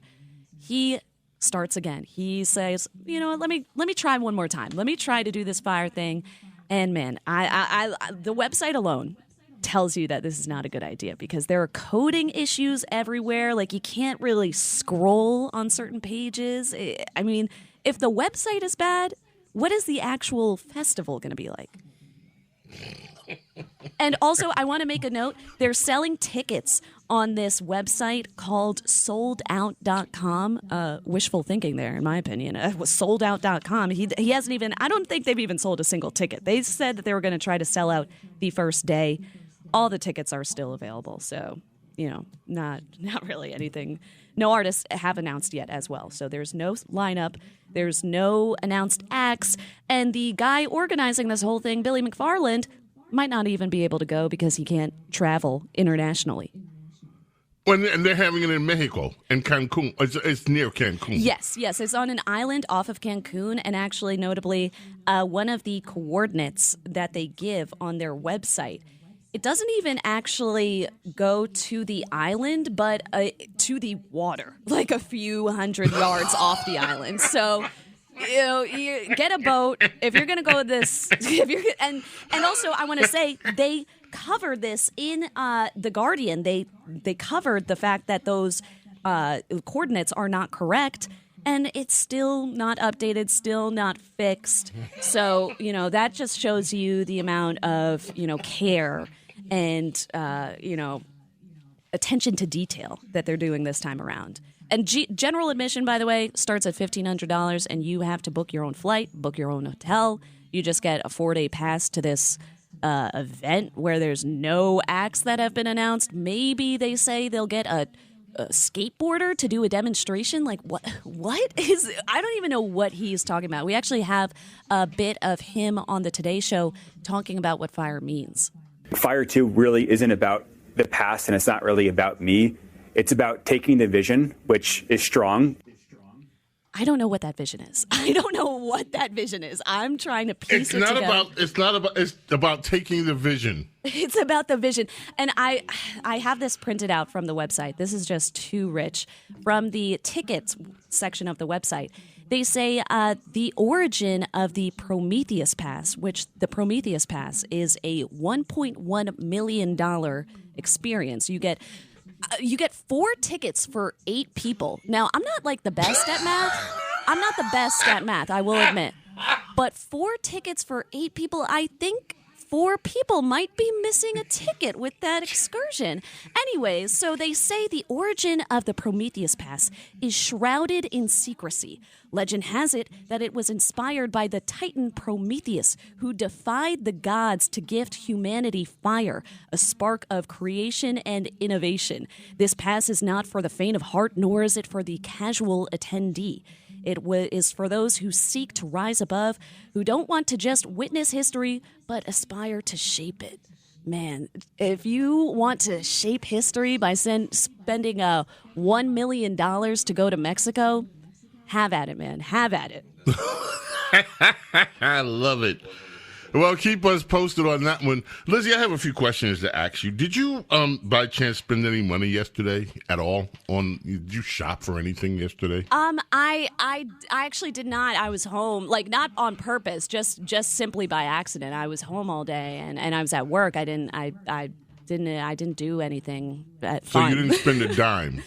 he starts again. He says, let me try one more time. Let me try to do this fire thing. And man, I the website alone tells you that this is not a good idea because there are coding issues everywhere. Like you can't really scroll on certain pages. I mean, if the website is bad, what is the actual festival going to be like? And also, I want to make a note. They're selling tickets on this website called soldout.com. Wishful thinking there, in my opinion. It was soldout.com. He hasn't even, I don't think they've even sold a single ticket. They said that they were going to try to sell out the first day. All the tickets are still available. So, not really anything. No artists have announced yet as well. So there's no lineup. There's no announced acts. And the guy organizing this whole thing, Billy McFarland, might not even be able to go because he can't travel internationally. And they're having it in Mexico, in Cancun. It's near Cancun. Yes. It's on an island off of Cancun. And actually, notably, one of the coordinates that they give on their website, it doesn't even actually go to the island, but to the water, like a few hundred yards off the island. So you get a boat if you're going to go this. And also, I want to say they covered this in The Guardian. They covered the fact that those coordinates are not correct. And it's still not updated, still not fixed. So, that just shows you the amount of, care and, attention to detail that they're doing this time around. And general admission, by the way, starts at $1,500, and you have to book your own flight, book your own hotel. You just get a 4-day pass to this event where there's no acts that have been announced. Maybe they say they'll get a skateboarder to do a demonstration. Like what is, I don't even know what he's talking about. We actually have a bit of him on the Today Show talking about what FIRE means. FIRE 2 really isn't about the past, and it's not really about me. It's about taking the vision, which is strong. I don't know what that vision is. I'm trying to piece it together. It's about taking the vision. It's about the vision. And I have this printed out from the website. This is just too rich. From the tickets section of the website, they say the origin of the Prometheus Pass, which the Prometheus Pass is a $1.1 million experience. You get 4 tickets for 8 people. Now, I'm not like the best at math. I will admit. But 4 tickets for 8 people, I think 4 people might be missing a ticket with that excursion. Anyways, so they say the origin of the Prometheus Pass is shrouded in secrecy. Legend has it that it was inspired by the Titan Prometheus, who defied the gods to gift humanity fire, a spark of creation and innovation. This pass is not for the faint of heart, nor is it for the casual attendee. It is for those who seek to rise above, who don't want to just witness history, but aspire to shape it. Man, if you want to shape history by spending $1 million to go to Mexico, have at it, man. Have at it. I love it. Well, keep us posted on that one. Lizzie, I have a few questions to ask you. Did you, by chance, spend any money yesterday at all? Did you shop for anything yesterday? I actually did not. I was home, like not on purpose, just simply by accident. I was home all day, and I was at work. I didn't do anything fun. So you didn't spend a dime?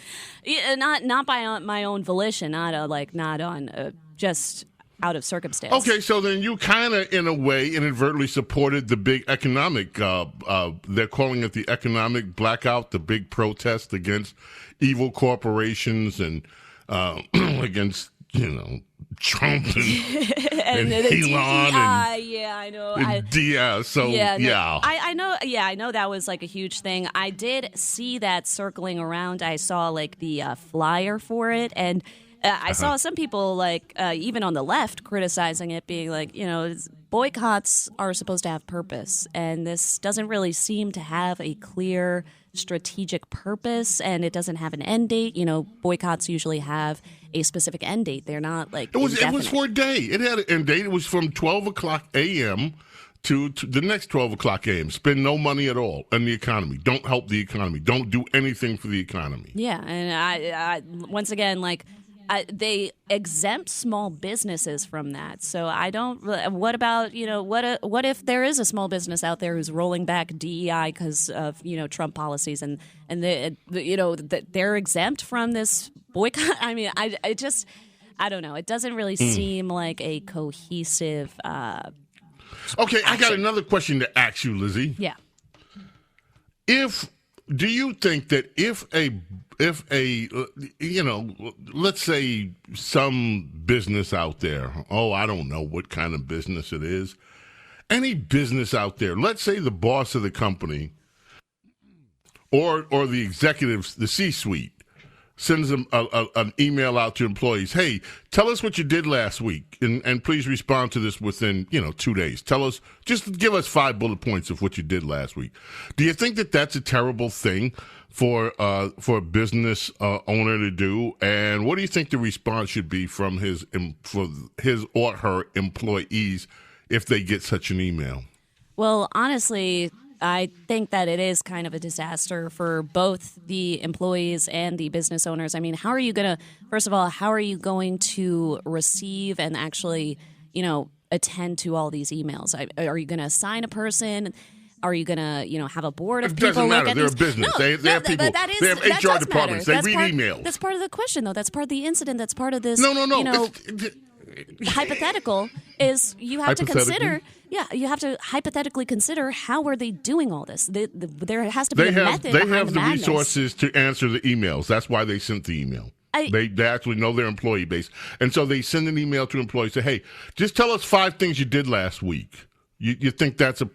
Yeah, not by my own volition. Not on just out of circumstance. Okay, so then you kind of, in a way, inadvertently supported the big economic, they're calling it the economic blackout, the big protest against evil corporations and against, Trump and Elon. Yeah, I know. I know that was like a huge thing. I did see that circling around. I saw like the flyer for it, and I saw some people, like, even on the left, criticizing it, being like, boycotts are supposed to have purpose, and this doesn't really seem to have a clear strategic purpose, and it doesn't have an end date. Boycotts usually have a specific end date. They're not, like, indefinite. It was for a day. It had an end date. It was from 12 o'clock a.m. to the next 12 o'clock a.m. Spend no money at all in the economy. Don't help the economy. Don't do anything for the economy. Yeah, and I once again, like, they exempt small businesses from that. So I don't. What about what if there is a small business out there who's rolling back DEI because of Trump policies and they're exempt from this boycott? I mean, I don't know. It doesn't really seem like a cohesive. Okay, I got another question to ask you, Lizzie. Yeah. Do you think that if a let's say some business out there, I don't know what kind of business it is, any business out there, let's say the boss of the company or the executives, the C-suite, sends them an email out to employees, hey, tell us what you did last week, and please respond to this within 2 days. Tell us, just give us 5 bullet points of what you did last week. Do you think that that's a terrible thing for a business owner to do? And what do you think the response should be from his or her employees if they get such an email? Well, honestly, I think that it is kind of a disaster for both the employees and the business owners. I mean, how are you going to, first of all, how are you going to receive and actually, attend to all these emails? Are you going to assign a person? Are you going to, have a board of people? It doesn't matter. They're a business. No, they have people. They have HR departments. They read emails. That's part of the question, though. That's part of the incident. That's part of this. No. Hypothetical is you have to consider. Yeah, you have to hypothetically consider how are they doing all this. There has to be a method. They have the resources to answer the emails. That's why they sent the email. They actually know their employee base, and so they send an email to employees. Say, hey, just tell us 5 things you did last week. You think that's a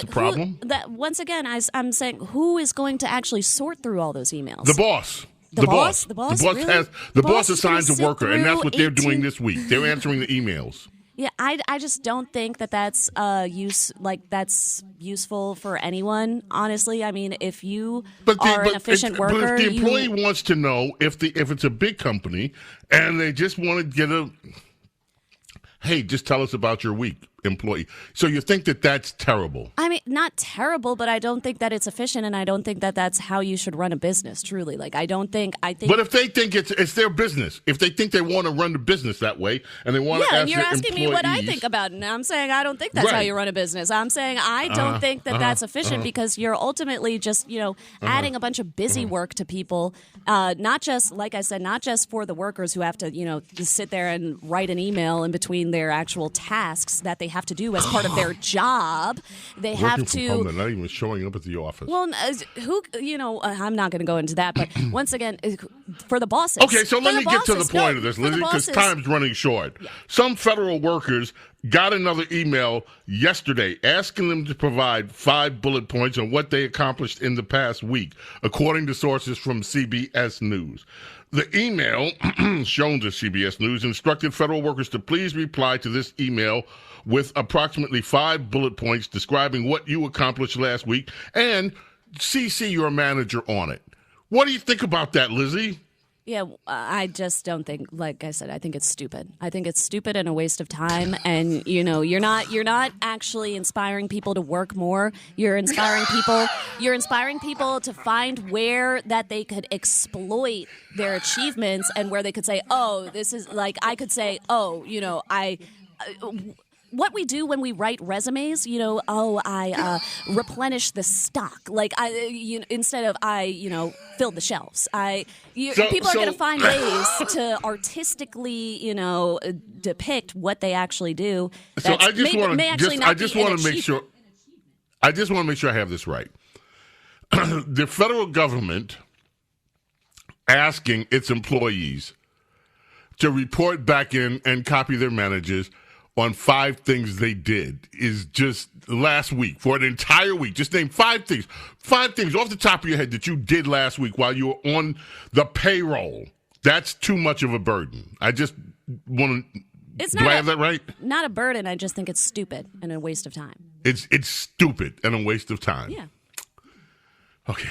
problem? Once again, I'm saying, who is going to actually sort through all those emails? The boss. The boss really? The boss assigns a worker, and that's what they're doing this week. They're answering the emails. Yeah, I just don't think that's that's useful for anyone. Honestly, I mean, if you are an efficient worker, but if the employee wants to know if it's a big company and they just want to get hey, just tell us about your week, employee. So you think that that's terrible? I mean, not terrible, but I don't think that it's efficient, and I don't think that that's how you should run a business, truly. I think. But if they think it's their business, if they think they want to run the business that way, and they want to ask and you're their asking me what I employees- think about it, and I'm saying I don't think that's how you run a business. I'm saying I don't think that that's efficient because you're ultimately just, adding a bunch of busy work to people, not just, like I said, not just for the workers who have to, sit there and write an email in between their actual tasks that they have to do as part of their job. They have Working to. from home, they're not even showing up at the office. Well, I'm not going to go into that, but once again, for the bosses. Okay, so let me get to the point of this, Lizzie, because time's running short. Yeah. Some federal workers got another email yesterday asking them to provide 5 bullet points on what they accomplished in the past week, according to sources from CBS News. The email, shown to CBS News, instructed federal workers to please reply to this email with approximately 5 bullet points describing what you accomplished last week and CC your manager on it. What do you think about that, Lizzie? Yeah, I just don't think, like I said, I think it's stupid. I think it's stupid and a waste of time. And, you're not actually inspiring people to work more. You're inspiring people to find where that they could exploit their achievements and where they could say, oh, this is I could say, oh, what we do when we write resumes, I replenish the stock. Instead of fill the shelves. People are going to find ways to artistically, depict what they actually do. So I just want to make sure. I just want to make sure I have this right. The federal government asking its employees to report back in and copy their managers on 5 things they did is just last week for an entire week. Just name 5 things. 5 things off the top of your head that you did last week while you were on the payroll. That's too much of a burden. I just want to. Do I have that right? Not a burden. I just think it's stupid and a waste of time. It's stupid and a waste of time. Yeah. Okay.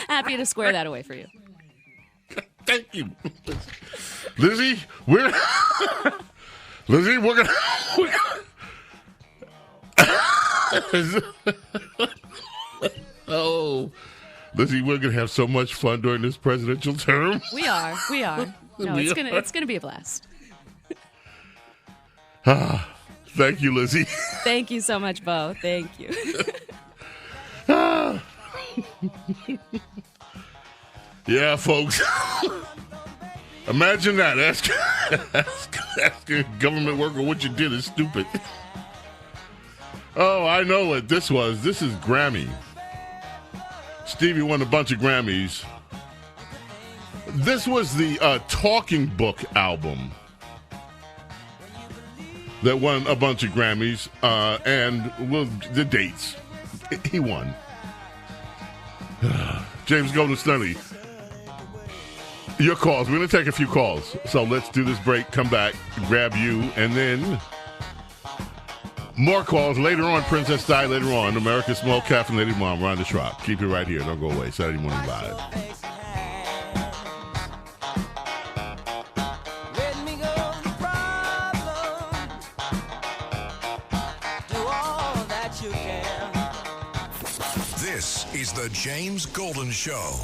Happy to square that away for you. Thank you. Lizzie, we're gonna oh, Lizzie, we're gonna have so much fun during this presidential term. We are. No, it's gonna be a blast. Thank you, Lizzie. Thank you so much, Bo. Thank you. Yeah, folks. Imagine that. Ask a government worker what you did is stupid. Oh, I know what this was. This is Grammy. Stevie won a bunch of Grammys. This was the Talking Book album that won a bunch of Grammys, and the dates. He won. James Golden Snerdley. Your calls. We're going to take a few calls. So let's do this break, come back, grab you, and then more calls later on. Princess Di later on. America's Small Caffeinated Mom, Rhonda Shrock. Keep it right here. Don't go away. Saturday Morning Live. Do all He's the James Golden Show.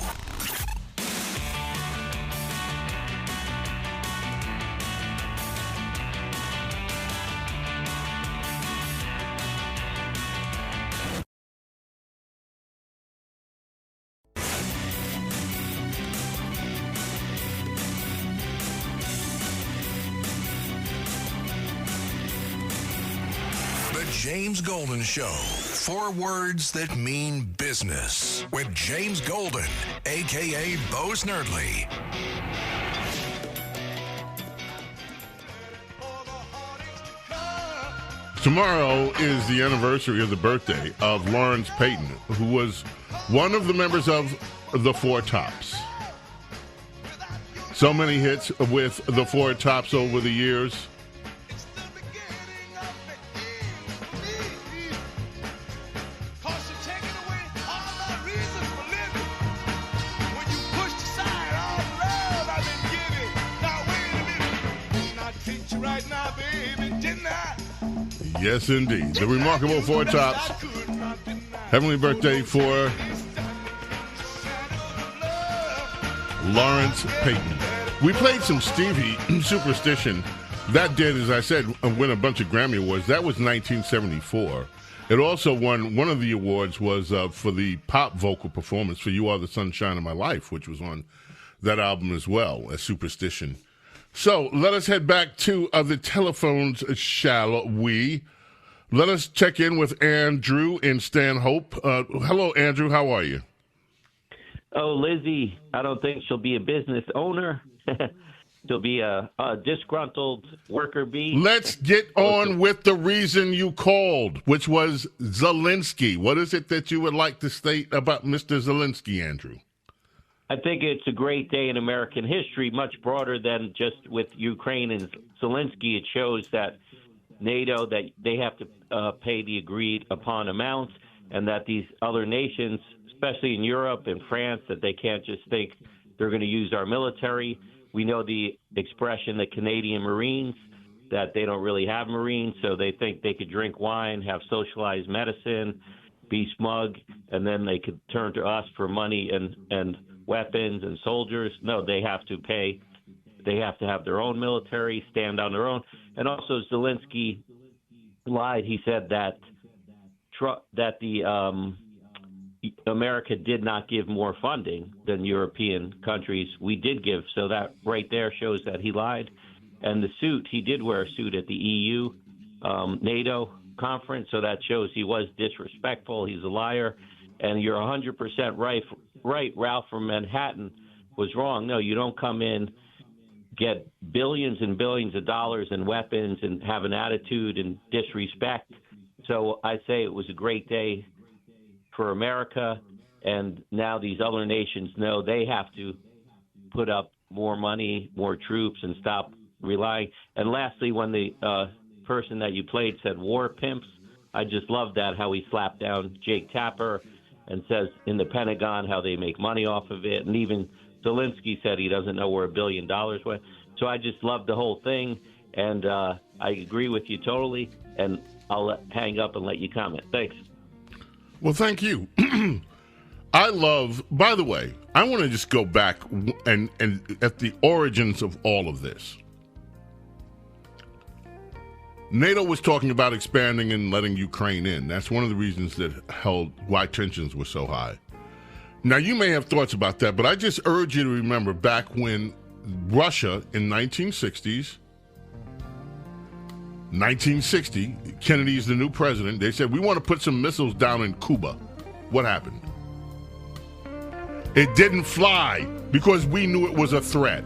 James Golden Show. 4 words that mean business with James Golden, a.k.a. Bo Snerdley. Tomorrow is the anniversary of the birthday of Lawrence Payton, who was one of the members of the Four Tops. So many hits with the Four Tops over the years. Yes, indeed. The remarkable Four Tops. Heavenly birthday for Lawrence Payton. We played some Stevie Superstition. That did, as I said, win a bunch of Grammy Awards. That was 1974. It also won, one of the awards was for the pop vocal performance for You Are the Sunshine of My Life, which was on that album as well, as Superstition. So let us head back to the telephones, shall we? Let us check in with Andrew in Stanhope. Hello, Andrew. How are you? Oh, Lizzie, I don't think she'll be a business owner. She'll be a disgruntled worker bee. Let's get on with the reason you called, which was Zelensky. What is it that you would like to state about Mr. Zelensky, Andrew? I think it's a great day in American history, much broader than just with Ukraine and Zelensky. It shows that NATO, that they have to pay the agreed upon amounts, and that these other nations, especially in Europe and France, that they can't just think they're going to use our military. We know the expression, the Canadian Marines, that they don't really have Marines, so they think they could drink wine, have socialized medicine, be smug, and then they could turn to us for money and weapons and soldiers. No, they have to pay. They have to have their own military, stand on their own. And also Zelensky lied. He said that America did not give more funding than European countries. We did give. So that right there shows that he lied. And the suit, he did wear a suit at the EU, NATO conference. So that shows he was disrespectful. He's a liar. And you're 100% right. Ralph from Manhattan was wrong. No, you don't come in, get billions and billions of dollars in weapons and have an attitude and disrespect. So I say it was a great day for America, and now these other nations know they have to put up more money, more troops, and stop relying. And lastly, when the person that you played said war pimps, I just love that, how he slapped down Jake Tapper and says in the Pentagon how they make money off of it. And even Zelensky said he doesn't know where $1 billion went. So I just love the whole thing, and I agree with you totally, and I'll hang up and let you comment. Thanks. Well, thank you. I love, by the way, I want to just go back and at the origins of all of this. NATO was talking about expanding and letting Ukraine in. That's one of the reasons that held why tensions were so high. Now, you may have thoughts about that, but I just urge you to remember back when Russia in 1960, Kennedy's the new president, they said, we want to put some missiles down in Cuba. What happened? It didn't fly because we knew it was a threat.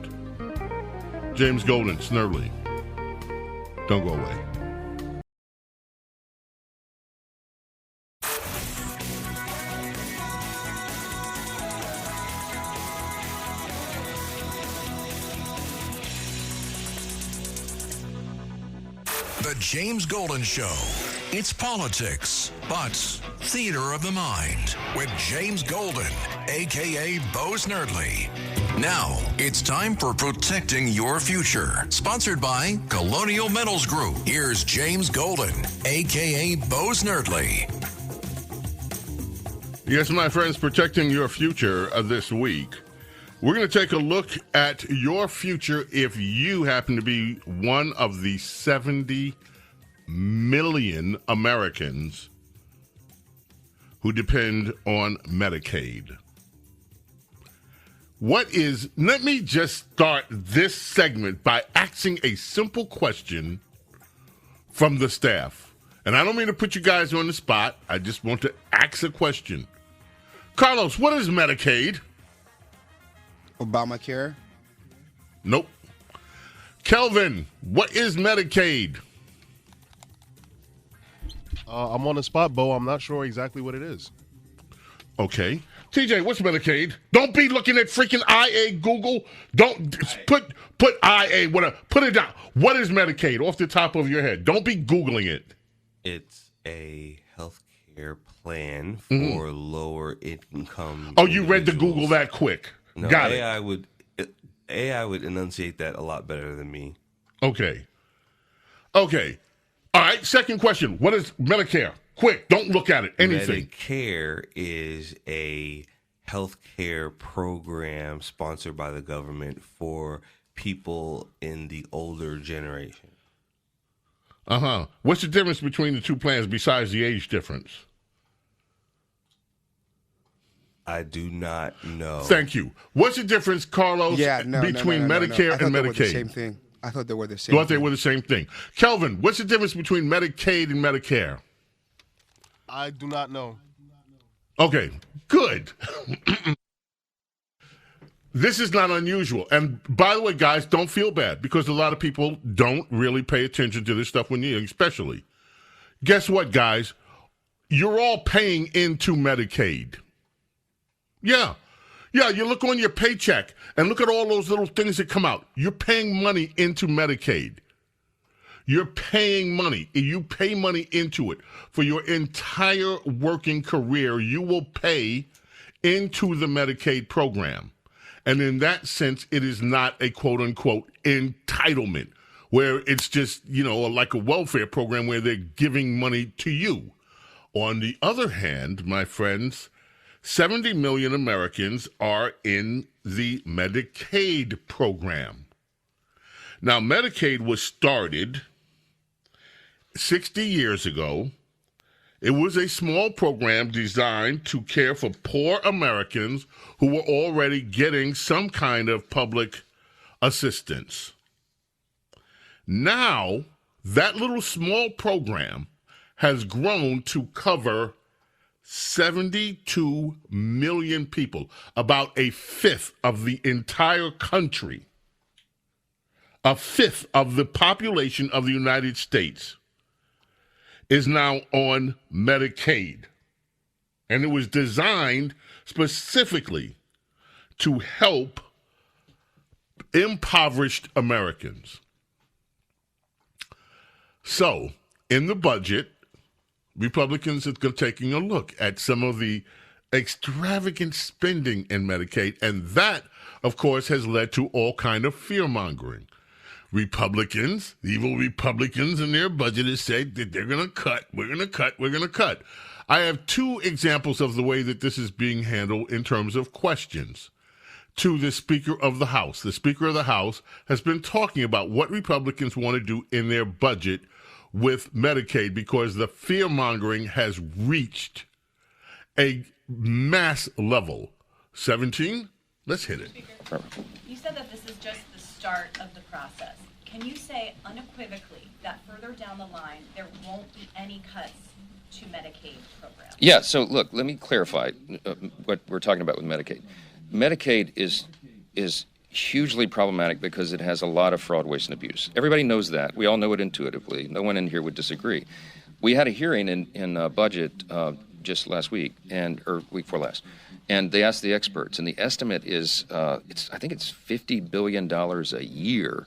James Golden, Snerdley. Don't go away. The James Golden Show. It's politics, but theater of the mind with James Golden, a.k.a. Bo Snerdley. Now, it's time for Protecting Your Future, sponsored by Colonial Metals Group. Here's James Golden, a.k.a. Bo Snerdley. Yes, my friends, protecting your future this week. We're going to take a look at your future if you happen to be one of the 70 million Americans who depend on Medicaid. Let me just start this segment by asking a simple question from the staff. And I don't mean to put you guys on the spot. I just want to ask a question. Carlos, what is Medicaid? Obamacare? Nope. Kelvin, what is Medicaid? I'm on the spot, Bo. I'm not sure exactly what it is. Okay. TJ, what's Medicaid? Don't be looking at freaking IA Google. Don't put IA, put it down. What is Medicaid off the top of your head? Don't be Googling it. It's a health care plan for lower income. Oh, you read the Google that quick. No, Got it. AI would enunciate that a lot better than me. Okay. All right, second question. What is Medicare? Quick, don't look at it. Anything. Medicare is a health care program sponsored by the government for people in the older generation. What's the difference between the two plans besides the age difference? I do not know. Thank you. What's the difference, Carlos, between Medicare and Medicaid? They were the same thing. I thought they were the same thing. Thought they were the same thing. Kelvin, what's the difference between Medicaid and Medicare? I do not know. Okay, good. This is not unusual. And by the way, guys, don't feel bad because a lot of people don't really pay attention to this stuff when you're especially. Guess what, guys? You're all paying into Medicaid. Yeah, you look on your paycheck and look at all those little things that come out. You're paying money into Medicaid. You're paying money. You pay money into it. For your entire working career, you will pay into the Medicaid program. And in that sense, it is not a quote-unquote entitlement where it's just, like a welfare program where they're giving money to you. On the other hand, my friends, 70 million Americans are in the Medicaid program. Now, Medicaid was started 60 years ago. It was a small program designed to care for poor Americans who were already getting some kind of public assistance. Now, that little small program has grown to cover 72 million people, about a fifth of the entire country, a fifth of the population of the United States is now on Medicaid. And it was designed specifically to help impoverished Americans. So, in the budget, Republicans are taking a look at some of the extravagant spending in Medicaid, and that, of course, has led to all kind of fear-mongering. Republicans, evil Republicans in their budget has said that they're going to cut, we're going to cut. I have two examples of the way that this is being handled in terms of questions to the Speaker of the House. The Speaker of the House has been talking about what Republicans want to do in their budget with Medicaid because the fear-mongering has reached a mass level. 17, let's hit it. Speaker, you said that this is just the start of the process. Can you say unequivocally that further down the line there won't be any cuts to Medicaid programs? Yeah, so look, let me clarify what we're talking about with Medicaid. Medicaid is hugely problematic because it has a lot of fraud, waste, and abuse. Everybody knows that. We all know it intuitively. No one in here would disagree. We had a hearing in budget just last week, or week before last, and they asked the experts, and the estimate is, I think it's $50 billion a year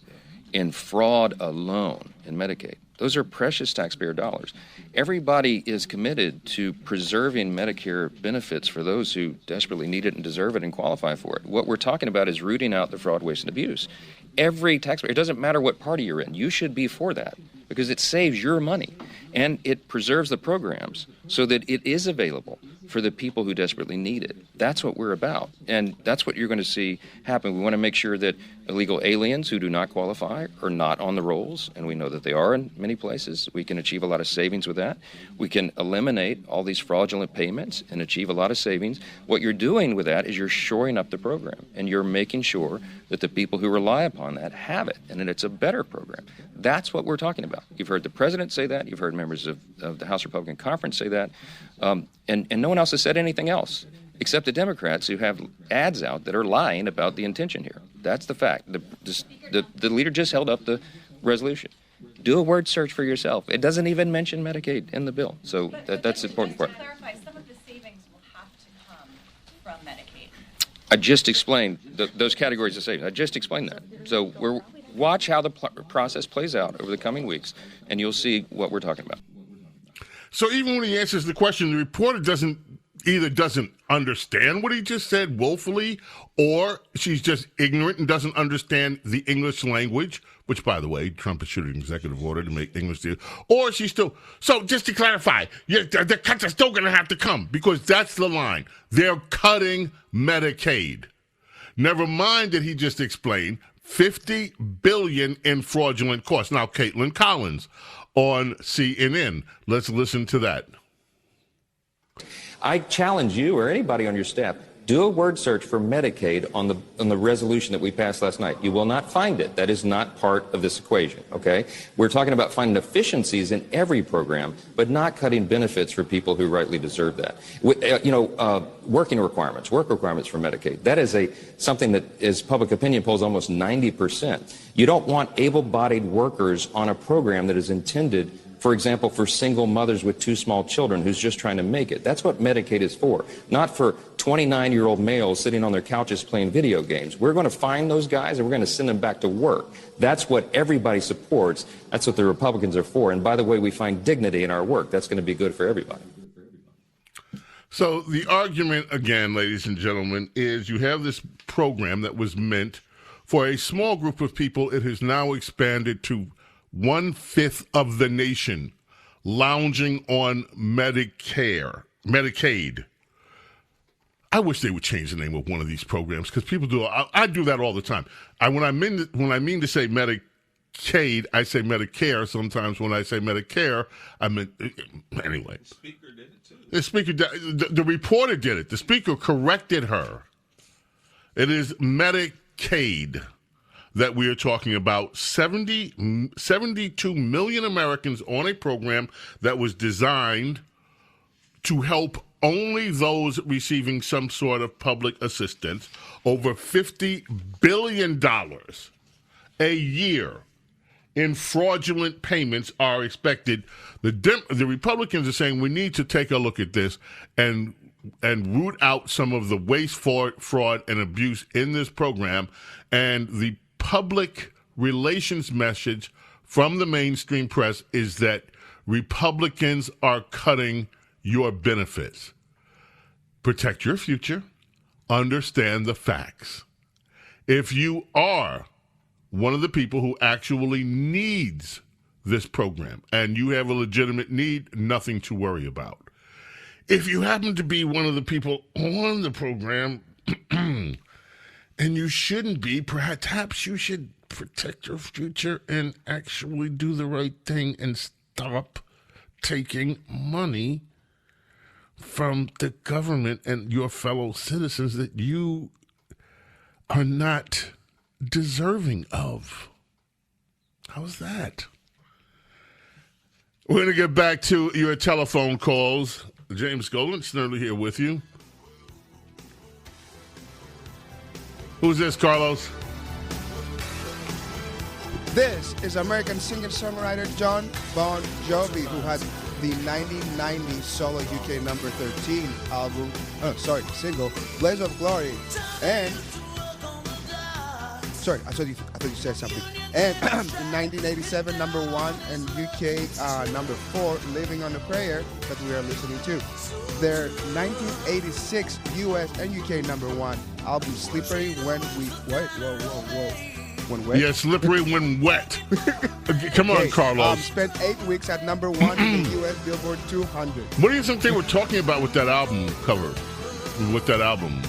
in fraud alone in Medicaid. Those are precious taxpayer dollars. Everybody is committed to preserving Medicare benefits for those who desperately need it and deserve it and qualify for it. What we're talking about is rooting out the fraud, waste, and abuse. every taxpayer, it doesn't matter what party you're in, you should be for that because it saves your money and it preserves the programs so that it is available for the people who desperately need it. That's what we're about, and that's what you're going to see happen. We want to make sure that illegal aliens who do not qualify are not on the rolls, and we know that they are in many places. We can achieve a lot of savings with that. We can eliminate all these fraudulent payments and achieve a lot of savings. What you're doing with that is you're shoring up the program, and you're making sure that the people who rely upon that have it, and that it's a better program. That's what we're talking about. You've heard the president say that. You've heard members of the House Republican Conference say that. And no one else has said anything else except the Democrats who have ads out that are lying about the intention here. That's the fact. The leader just held up the resolution. Do a word search for yourself. It doesn't even mention Medicaid in the bill. So that's the important part. To clarify, some of the savings will have to come from Medicaid. I just explained those categories of savings. I just explained that. So watch how the process plays out over the coming weeks, and you'll see what we're talking about. So even when he answers the question, the reporter doesn't understand what he just said woefully, or she's just ignorant and doesn't understand the English language, which, by the way, Trump issued an executive order to make English deal. Or she's still... So just to clarify, the cuts are still going to have to come, because that's the line. They're cutting Medicaid. Never mind that he just explained $50 billion in fraudulent costs. Now, Caitlin Collins on CNN. Let's listen to that. I challenge you or anybody on your staff, do a word search for Medicaid on the resolution that we passed last night. You will not find it. That is not part of this equation, okay? We're talking about finding efficiencies in every program, but not cutting benefits for people who rightly deserve that. Work requirements for Medicaid. That is something that is public opinion polls almost 90%. You don't want able-bodied workers on a program that is intended, for example, for single mothers with 2 small children who's just trying to make it. That's what Medicaid is for, not for 29-year-old males sitting on their couches playing video games. We're going to find those guys and we're going to send them back to work. That's what everybody supports. That's what the Republicans are for. And by the way, we find dignity in our work. That's going to be good for everybody. So the argument, again, ladies and gentlemen, is you have this program that was meant for a small group of people. It has now expanded to 1/5 of the nation lounging on Medicaid. I wish they would change the name of one of these programs, because people do. I do that all the time. When I mean to say Medicaid, I say Medicare. Sometimes when I say Medicare, I mean anyway. The speaker did it too. The reporter did it. The speaker corrected her. It is Medicaid that we are talking about. 72 million Americans on a program that was designed to help only those receiving some sort of public assistance. Over $50 billion a year in fraudulent payments are expected. The Republicans are saying we need to take a look at this and root out some of the waste, fraud, and abuse in this program. And the public relations message from the mainstream press is that Republicans are cutting your benefits. Protect your future. Understand the facts. If you are one of the people who actually needs this program and you have a legitimate need, nothing to worry about. If you happen to be one of the people on the program and you shouldn't be, perhaps you should protect your future and actually do the right thing and stop taking money from the government and your fellow citizens that you are not deserving of. How's that? We're going to get back to your telephone calls. James Golden, Snerdley here with you. Who's this, Carlos? This is American singer-songwriter John Bon Jovi, who had the 1990 solo UK number 13 single, Blaze of Glory. And, sorry, I thought you said something. And in 1987, number 1, and UK number 4, Living on a Prayer, that we are listening to. Their 1986 US and UK number 1 album, Slippery When We... Whoa. when wet. Yeah, slippery when wet. Come on, Carlos. Spent 8 weeks at number 1 in the U.S. Billboard 200. What do you think they were talking about with that album cover? With that album?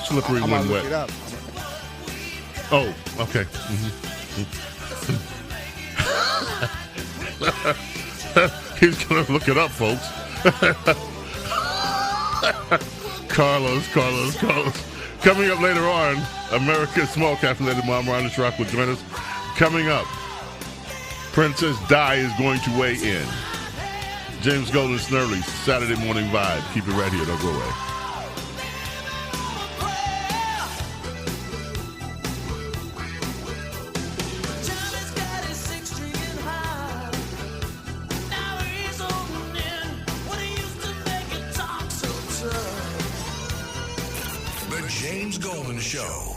Slippery I'm when gonna wet. look it up. Oh, okay. He's going to look it up, folks. Carlos. Coming up later on, America's small caffeinated mom, Rhonda Shrock, will join us. Coming up, Princess Di is going to weigh in. James Golden, Snerdley, Saturday Morning Vibe. Keep it right here. Don't go away. The James Golden Show.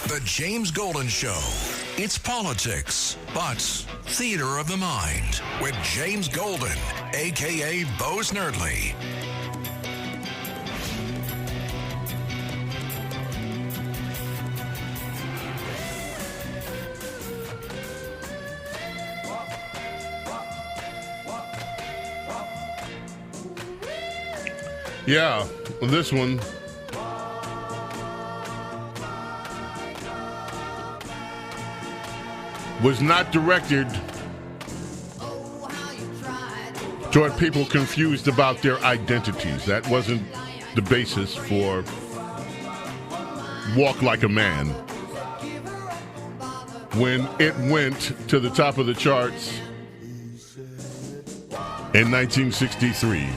The James Golden Show. It's politics, but theater of the mind with James Golden, a.k.a. Bo Snerdley. Yeah, this one. Was not directed toward people confused about their identities. That wasn't the basis for Walk Like a Man. When it went to the top of the charts in 1963.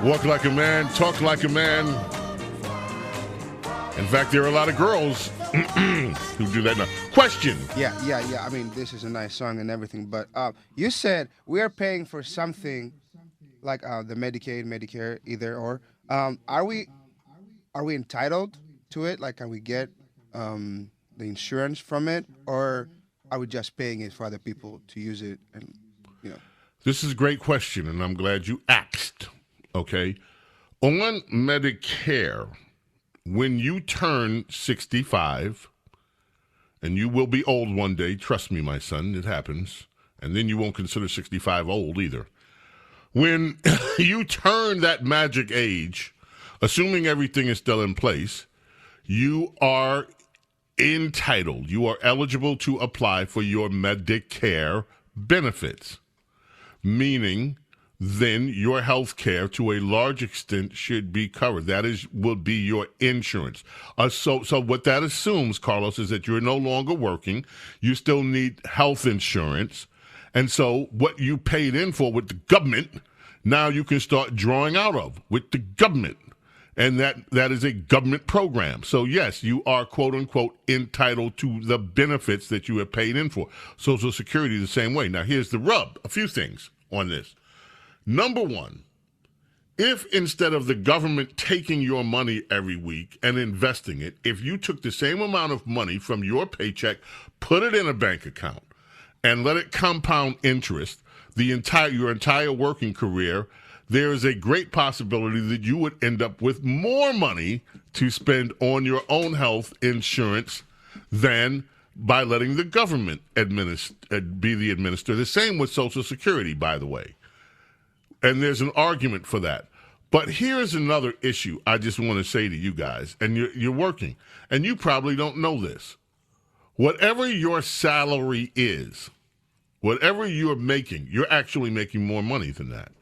Walk like a man, talk like a man. In fact, there are a lot of girls who do that now. Question. Yeah. I mean, this is a nice song and everything, but you said we are paying for something like the Medicaid, Medicare, either or. Are we entitled to it? Like, can we get the insurance from it, or are we just paying it for other people to use it? And This is a great question, and I'm glad you asked. Okay, on Medicare. When you turn 65, and you will be old one day, trust me, my son, it happens, and then you won't consider 65 old either. When you turn that magic age, assuming everything is still in place, you are entitled, you are eligible to apply for your Medicare benefits, meaning then your health care to a large extent should be covered. That will be your insurance. So what that assumes, Carlos, is that you're no longer working. You still need health insurance. And so what you paid in for with the government, now you can start drawing out of with the government. And that is a government program. So, yes, you are, quote, unquote, entitled to the benefits that you have paid in for. Social Security the same way. Now, here's the rub. A few things on this. Number one, if instead of the government taking your money every week and investing it, if you took the same amount of money from your paycheck, put it in a bank account, and let it compound interest your entire working career, there is a great possibility that you would end up with more money to spend on your own health insurance than by letting the government be the administrator. The same with Social Security, by the way. And there's an argument for that. But here's another issue I just want to say to you guys, and you're working, and you probably don't know this. Whatever your salary is, whatever you're making, you're actually making more money than that.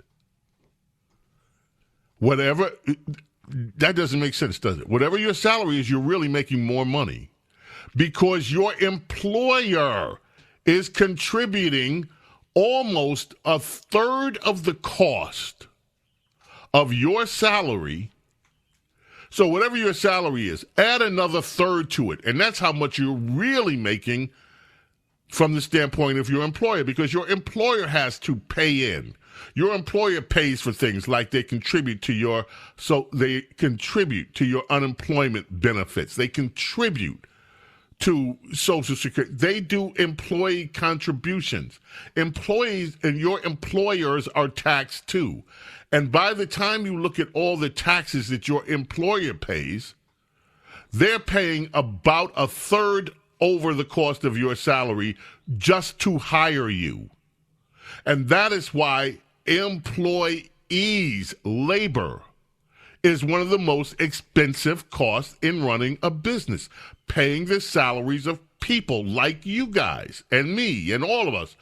That doesn't make sense, does it? Whatever your salary is, you're really making more money because your employer is contributing almost a third of the cost of your salary So whatever your salary is, add another third to it. And that's how much you're really making from the standpoint of your employer, because your employer has to pay in. Your employer pays for things like they contribute to your unemployment benefits. They contribute to Social Security. They do employee contributions. Employees and your employers are taxed too. And by the time you look at all the taxes that your employer pays, they're paying about a third over the cost of your salary just to hire you. And that is why employees' labor is one of the most expensive costs in running a business, paying the salaries of people like you guys and me and all of us.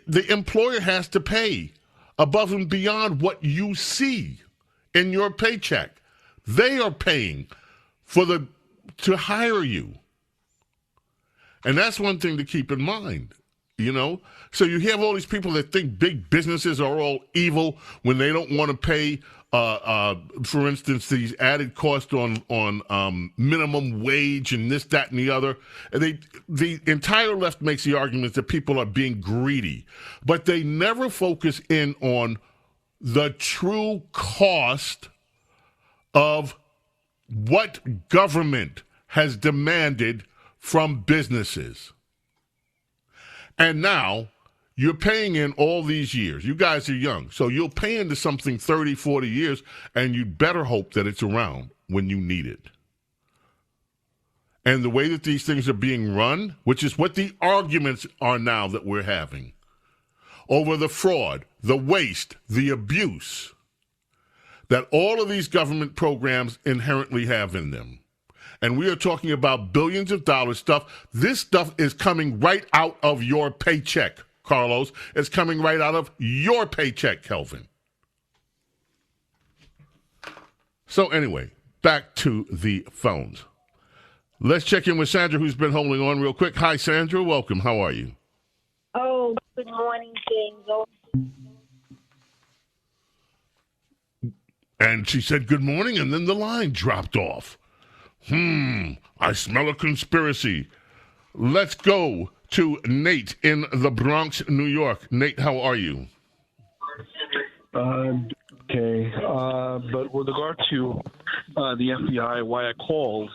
The employer has to pay above and beyond what you see in your paycheck. They are paying to hire you. And that's one thing to keep in mind, you know? So you have all these people that think big businesses are all evil when they don't want to pay, for instance, these added costs on minimum wage and this, that, and the other. And the entire left makes the argument that people are being greedy, but they never focus in on the true cost of what government has demanded from businesses. And now you're paying in all these years. You guys are young, so you'll pay into something 30, 40 years, and you better hope that it's around when you need it. And the way that these things are being run, which is what the arguments are now that we're having, over the fraud, the waste, the abuse that all of these government programs inherently have in them. And we are talking about billions of dollars stuff. This stuff is coming right out of your paycheck, Carlos. It's coming right out of your paycheck, Kelvin. So anyway, back to the phones. Let's check in with Sandra, who's been holding on real quick. Hi, Sandra. Welcome. How are you? Oh, good morning, James. And she said good morning, and then the line dropped off. I smell a conspiracy. Let's go to Nate in the Bronx, New York. Nate, how are you? Okay. But with regard to the FBI, why I called,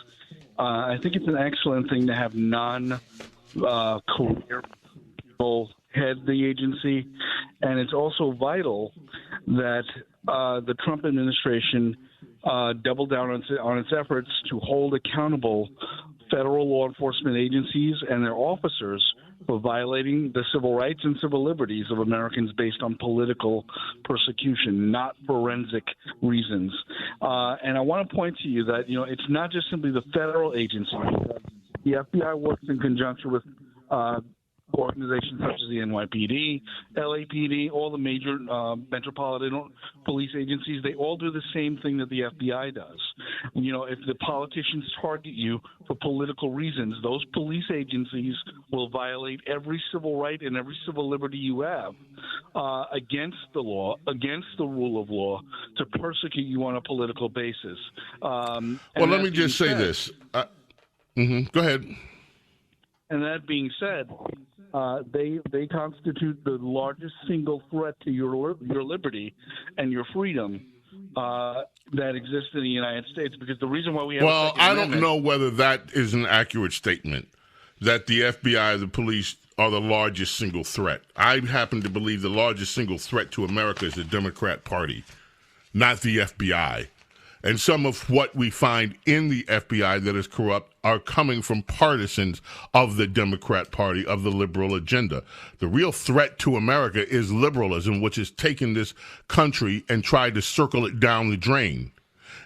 I think it's an excellent thing to have non-career people head the agency. And it's also vital that the Trump administration double down on its efforts to hold accountable federal law enforcement agencies and their officers for violating the civil rights and civil liberties of Americans based on political persecution, not forensic reasons. And I want to point to you that, it's not just simply the federal agency. The FBI works in conjunction with organizations such as the NYPD, LAPD, all the major metropolitan police agencies. They all do the same thing that the FBI does. If the politicians target you for political reasons, those police agencies will violate every civil right and every civil liberty you have against the law, against the rule of law, to persecute you on a political basis. Well, let me just say this. Go ahead. And that being said, they constitute the largest single threat to your liberty and your freedom that exists in the United States. Because the reason why we have I don't know whether that is an accurate statement, that the FBI, the police, are the largest single threat. I happen to believe the largest single threat to America is the Democrat Party, not the FBI. And some of what we find in the FBI that is corrupt are coming from partisans of the Democrat Party, of the liberal agenda. The real threat to America is liberalism, which has taken this country and tried to circle it down the drain.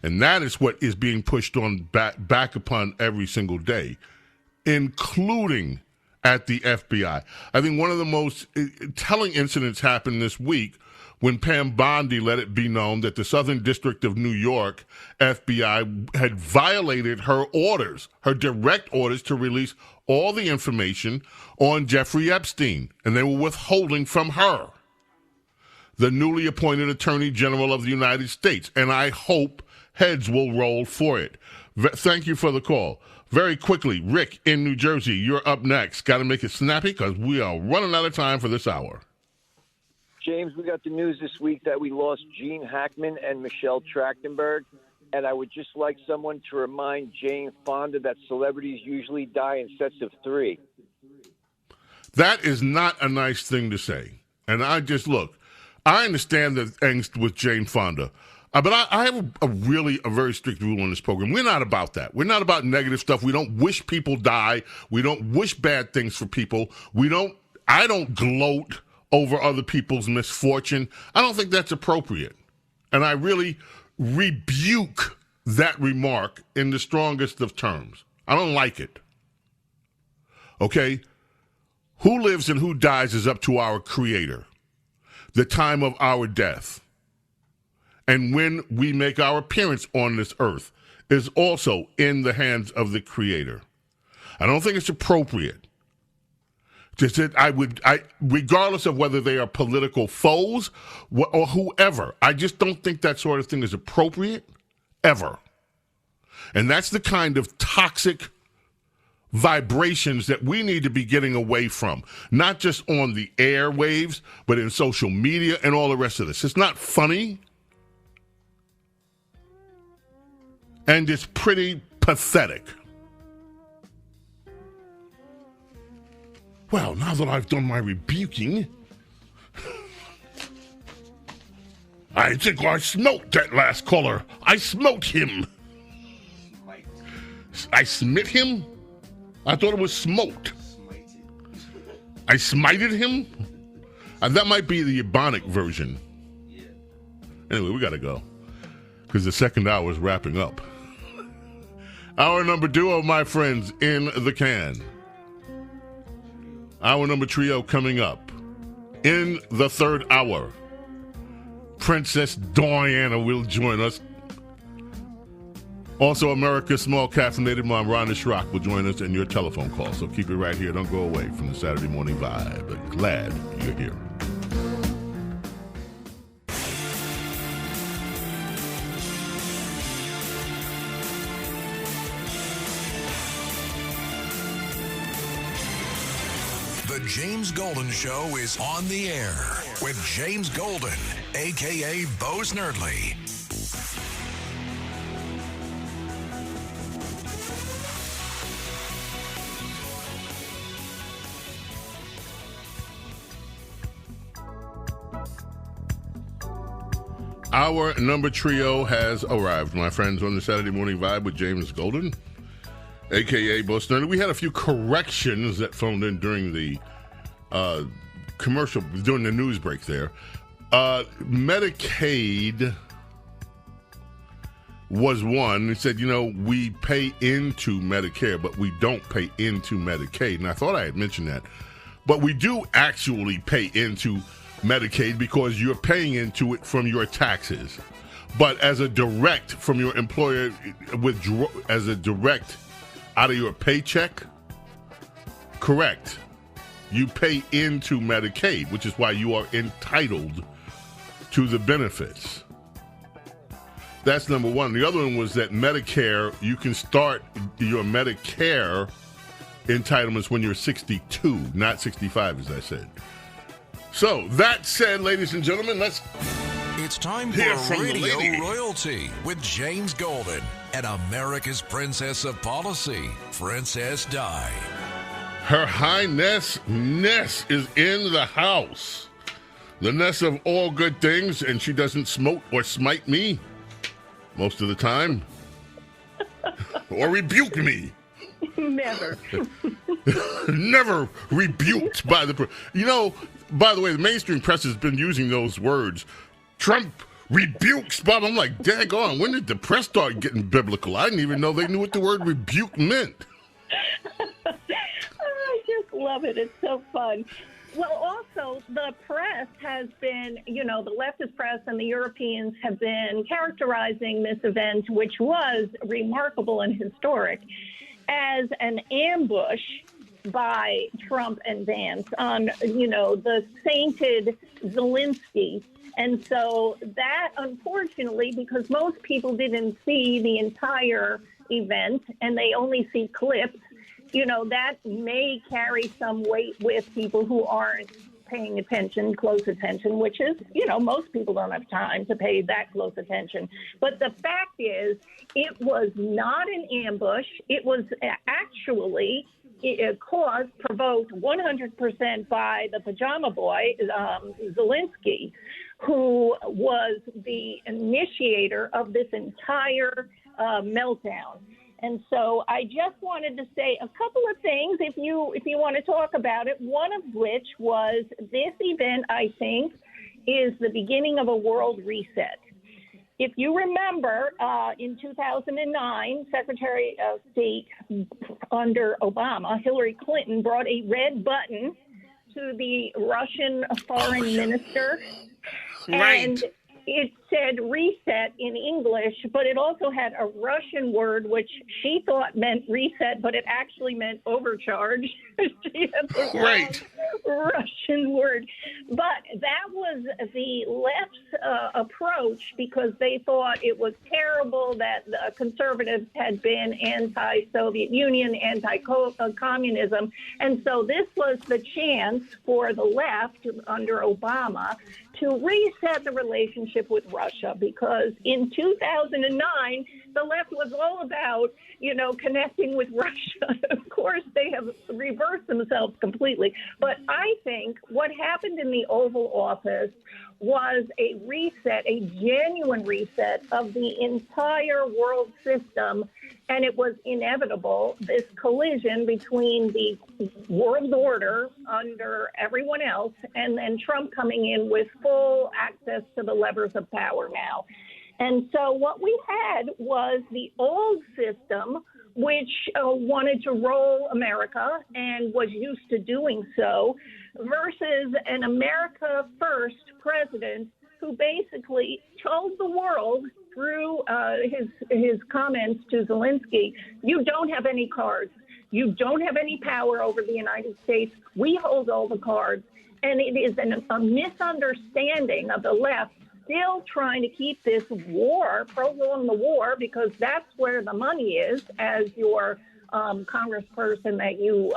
And that is what is being pushed on back upon every single day, including at the FBI. I think one of the most telling incidents happened this week when Pam Bondi let it be known that the Southern District of New York FBI had violated her orders, her direct orders to release all the information on Jeffrey Epstein, and they were withholding from her, the newly appointed Attorney General of the United States. And I hope heads will roll for it. Thank you for the call. Very quickly, Rick in New Jersey, you're up next. Got to make it snappy because we are running out of time for this hour. James, we got the news this week that we lost Gene Hackman and Michelle Trachtenberg. And I would just like someone to remind Jane Fonda that celebrities usually die in sets of 3. That is not a nice thing to say. And I understand the angst with Jane Fonda. But I have a very strict rule on this program. We're not about that. We're not about negative stuff. We don't wish people die. We don't wish bad things for people. I don't gloat over other people's misfortune. I don't think that's appropriate. And I really rebuke that remark in the strongest of terms. I don't like it. Okay? Who lives and who dies is up to our Creator. The time of our death and when we make our appearance on this earth is also in the hands of the Creator. I don't think it's appropriate. Just that regardless of whether they are political foes or whoever, I just don't think that sort of thing is appropriate ever. And that's the kind of toxic vibrations that we need to be getting away from, not just on the airwaves, but in social media and all the rest of this. It's not funny, and it's pretty pathetic. Well, now that I've done my rebuking, I think I smoked that last caller. I smoked him. I smit him? I thought it was smoked. I smited him? That might be the Ebonic version. Anyway, we got to go because the second hour is wrapping up. Hour number 2, my friends, in the can. Hour number trio coming up. In the third hour, Princess Diana will join us. Also, America's small caffeinated mom, Rhonda Shrock, will join us in your telephone call. So keep it right here. Don't go away from the Saturday Morning Vibe. Glad you're here. The James Golden Show is on the air with James Golden, a.k.a. Bo Snerdley. Our number trio has arrived, my friends, on the Saturday Morning Vibe with James Golden, a.k.a. Bo Snerdley. We had a few corrections that phoned in during the commercial, during the news break there. Medicaid was one. He said, we pay into Medicare, but we don't pay into Medicaid. And I thought I had mentioned that. But we do actually pay into Medicaid because you're paying into it from your taxes. But as a direct from your employer, as a direct out of your paycheck, correct. You pay into Medicaid, which is why you are entitled to the benefits. That's number one. The other one was that Medicare, you can start your Medicare entitlements when you're 62, not 65, as I said. So, that said, ladies and gentlemen, It's time hear for from the Radio lady. Royalty with James Golden and America's Princess of Policy, Princess Di. Her Highness Ness is in the house. The Ness of all good things, and she doesn't smote or smite me most of the time. Or rebuke me. Never. Never rebuked by the... by the way, the mainstream press has been using those words. Trump rebukes Bob. I'm like, daggone, when did the press start getting biblical? I didn't even know they knew what the word rebuke meant. I just love it. It's so fun. Well, also, the press has been, the leftist press and the Europeans have been characterizing this event, which was remarkable and historic, as an ambush by Trump and Vance on, the sainted Zelensky. And so that, unfortunately, because most people didn't see the entire event and they only see clips, that may carry some weight with people who aren't paying attention, close attention, which is, most people don't have time to pay that close attention. But the fact is, it was not an ambush. It was actually provoked 100% by the pajama boy, Zelensky, who was the initiator of this entire meltdown. And so I just wanted to say a couple of things if you want to talk about it, one of which was this event, I think, is the beginning of a world reset. If you remember, in 2009, Secretary of State under Obama, Hillary Clinton, brought a red button to the Russian foreign minister. Right. And it said reset in English, but it also had a Russian word, which she thought meant reset, but it actually meant overcharge. She had the wrong Russian word. But that was the left's approach because they thought it was terrible that the conservatives had been anti-Soviet Union, anti-communism. And so this was the chance for the left under Obama to reset the relationship with Russia, because in 2009, the left was all about, connecting with Russia. Of course, they have reversed themselves completely. But I think what happened in the Oval Office was a reset, a genuine reset of the entire world system. And it was inevitable, this collision between the world order under everyone else and then Trump coming in with full access to the levers of power now. And so what we had was the old system, which wanted to roll America and was used to doing so, versus an America First president who basically told the world through his comments to Zelensky, you don't have any cards. You don't have any power over the United States. We hold all the cards. And it is a misunderstanding of the left still trying to keep this war, prolong the war, because that's where the money is, as your congressperson that you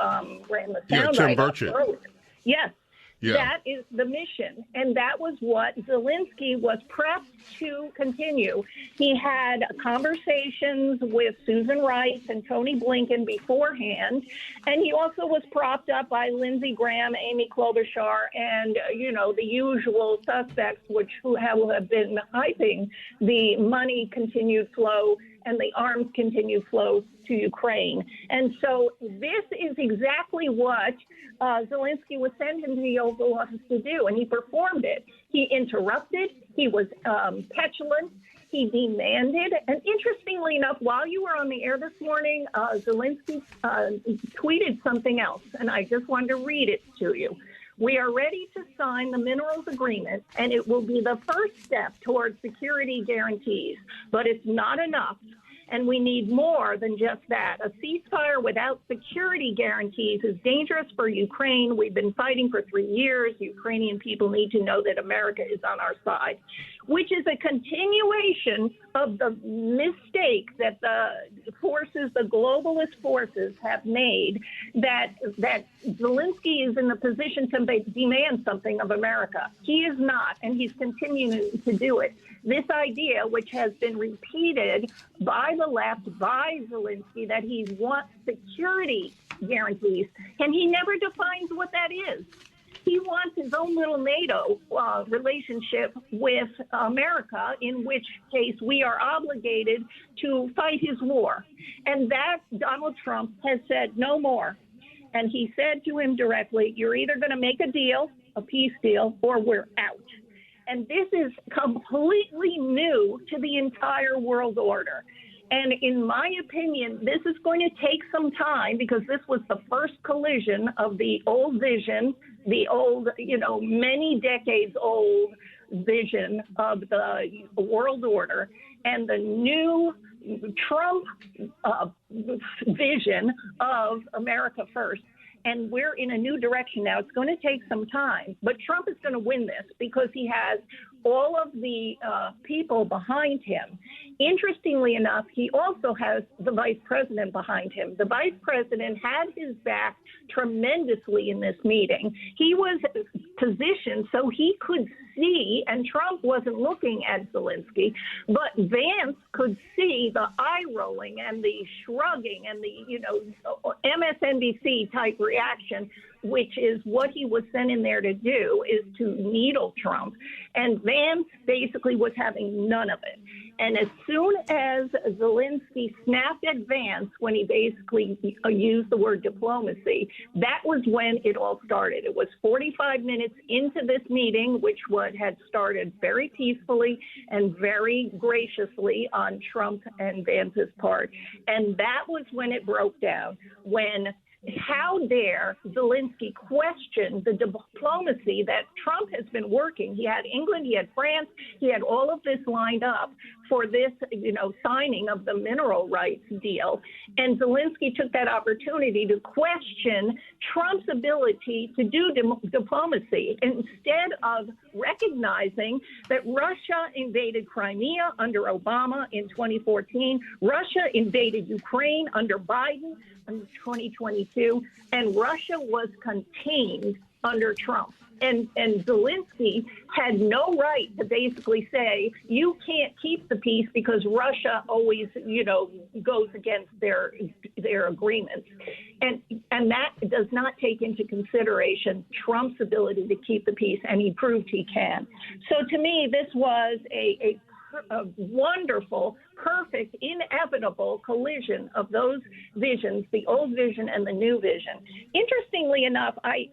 ran the soundbite. Tim Burchett. Yes. Yeah. That is the mission. And that was what Zelensky was prepped to continue. He had conversations with Susan Rice and Tony Blinken beforehand. And he also was propped up by Lindsey Graham, Amy Klobuchar, and, the usual suspects, who have been hyping the money continued flow and the arms continued flow to Ukraine. And so this is exactly what Zelensky was sent into the Oval Office to do, and he performed it. He interrupted. He was petulant. He demanded. And interestingly enough, while you were on the air this morning, Zelensky tweeted something else, and I just wanted to read it to you. We are ready to sign the minerals agreement, and it will be the first step towards security guarantees, but it's not enough. And we need more than just that. A ceasefire without security guarantees is dangerous for Ukraine. We've been fighting for 3 years. Ukrainian people need to know that America is on our side, which is a continuation of the mistake that the globalist forces have made, that Zelensky is in the position to demand something of America. He is not, and he's continuing to do it. This idea, which has been repeated by the left, by Zelensky, that he wants security guarantees, and he never defines what that is. He wants his own little NATO relationship with America, in which case we are obligated to fight his war. And that Donald Trump has said no more. And he said to him directly, you're either going to make a deal, a peace deal, or we're out. And this is completely new to the entire world order. And in my opinion, this is going to take some time, because this was the first collision of the old vision, the old, many decades old vision of the world order, and the new Trump vision of America First. and we're in a new direction now. It's going to take some time, but Trump is going to win this because he has all of the people behind him. Interestingly enough, he also has the vice president behind him. The vice president had his back tremendously in this meeting. He was positioned so he could see, and Trump wasn't looking at Zelensky, but Vance could see the eye rolling and the shrugging and the, MSNBC type reaction, which is what he was sent in there to do, is to needle Trump. And Vance basically was having none of it. And as soon as Zelensky snapped at Vance when he basically used the word diplomacy, that was when it all started. It was 45 minutes into this meeting, which had started very peacefully and very graciously on Trump and Vance's part. And that was when it broke down, when how dare Zelensky question the diplomacy that Trump has been working? He had England, he had France, he had all of this lined up for this, signing of the mineral rights deal. And Zelensky took that opportunity to question Trump's ability to do diplomacy instead of recognizing that Russia invaded Crimea under Obama in 2014. Russia invaded Ukraine under Biden in 2022, and Russia was contained under Trump. And Zelensky had no right to basically say, you can't keep the peace because Russia always, goes against their agreements. And that does not take into consideration Trump's ability to keep the peace, and he proved he can. So to me, this was a wonderful, perfect, inevitable collision of those visions, the old vision and the new vision. Interestingly enough, I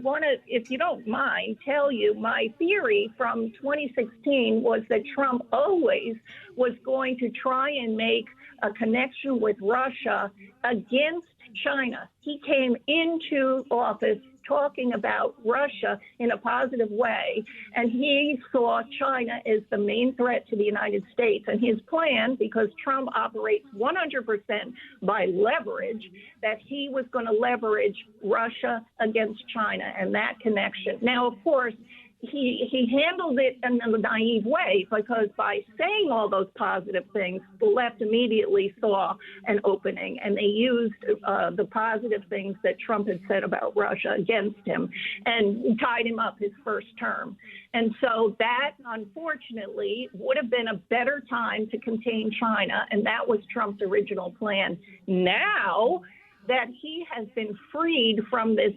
want to, if you don't mind, tell you my theory from 2016 was that Trump always was going to try and make a connection with Russia against China. He came into office talking about Russia in a positive way, and he saw China as the main threat to the United States. And his plan, because Trump operates 100% by leverage, that he was going to leverage Russia against China and that connection. Now, of course, he handled it in a naive way, because by saying all those positive things, the left immediately saw an opening, and they used the positive things that Trump had said about Russia against him and tied him up his first term. And so that, unfortunately, would have been a better time to contain China, and that was Trump's original plan. Now that he has been freed from this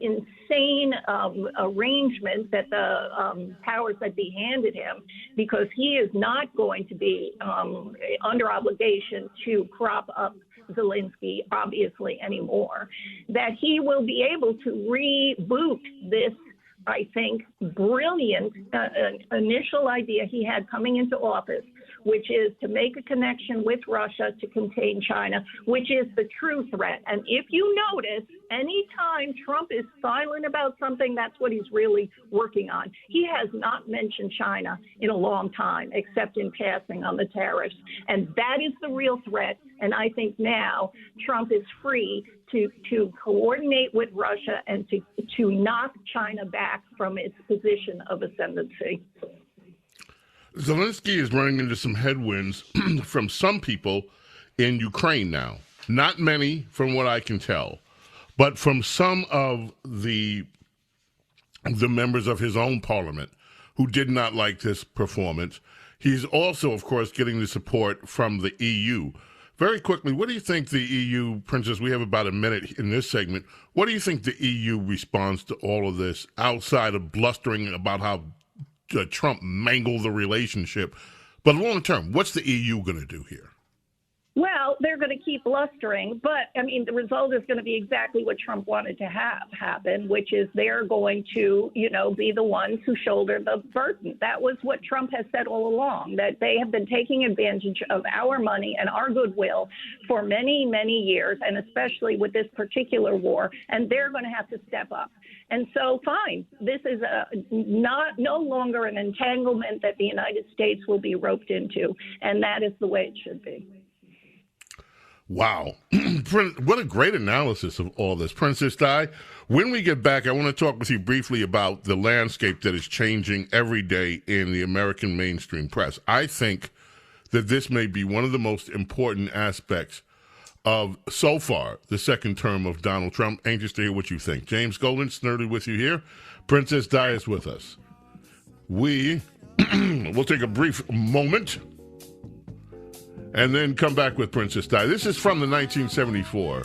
insane arrangement that the powers that be handed him, because he is not going to be under obligation to prop up Zelensky, obviously, anymore, that he will be able to reboot this, I think, brilliant initial idea he had coming into office, which is to make a connection with Russia to contain China, which is the true threat. And if you notice, anytime Trump is silent about something, that's what he's really working on. He has not mentioned China in a long time, except in passing on the tariffs. And that is the real threat. And I think now Trump is free to coordinate with Russia and to knock China back from its position of ascendancy. Zelensky is running into some headwinds from some people in Ukraine now. Not many, from what I can tell, but from some of the members of his own parliament who did not like this performance. He's also, of course, getting the support from the EU. Very quickly, what do you think the EU, Princess, we have about a minute in this segment, what do you think the EU responds to all of this, outside of blustering about how Trump mangled the relationship? But long term, what's the EU going to do here? Well, they're going to keep blustering, but, I mean, the result is going to be exactly what Trump wanted to have happen, which is they're going to, be the ones who shoulder the burden. That was what Trump has said all along, that they have been taking advantage of our money and our goodwill for many, many years, and especially with this particular war, and they're going to have to step up. And so, fine, this is no longer an entanglement that the United States will be roped into, and that is the way it should be. Wow. What a great analysis of all this. Princess Di, when we get back, I want to talk with you briefly about the landscape that is changing every day in the American mainstream press. I think that this may be one of the most important aspects of, so far, the second term of Donald Trump. Anxious to hear what you think. James Golden, Snerdley with you here. Princess Di is with us. We will take a brief moment and then come back with Princess Di. This is from the 1974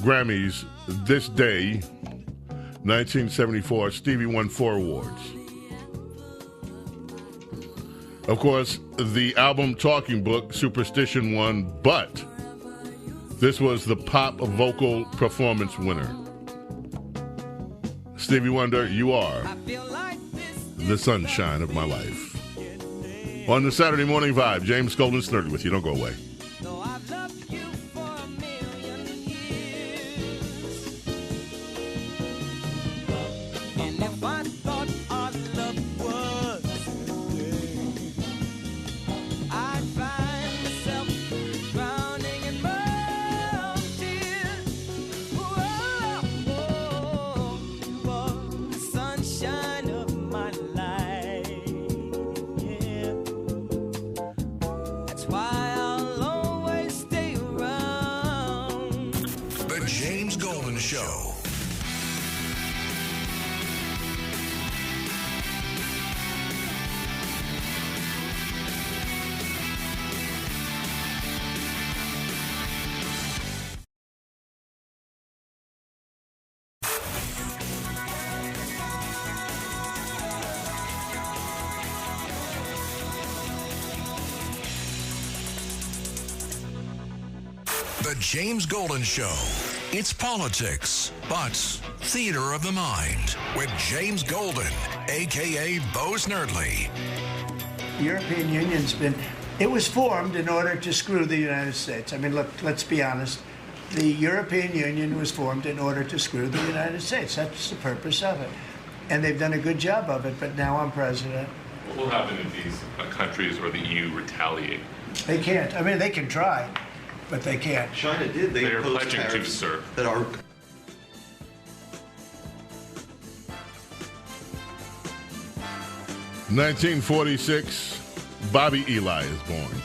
Grammys. This day, 1974, Stevie won 4 awards. Of course, the album Talking Book, Superstition won, but this was the pop vocal performance winner. Stevie Wonder, you are the sunshine of my life. On the Saturday Morning Vibe, James Golden, Snerdley with you. Don't go away. The James Golden Show. It's politics, but theater of the mind with James Golden, a.k.a. Bo Snerdley. The European Union's it was formed in order to screw the United States. I mean, look, let's be honest. The European Union was formed in order to screw the United States. That's the purpose of it. And they've done a good job of it, but now I'm president. What will happen if these countries or the EU retaliate? They can't. I mean, they can try, but they can't. China did. They are imposed pledging to, tariffs sir. That are. (1946), Bobby Eli is born.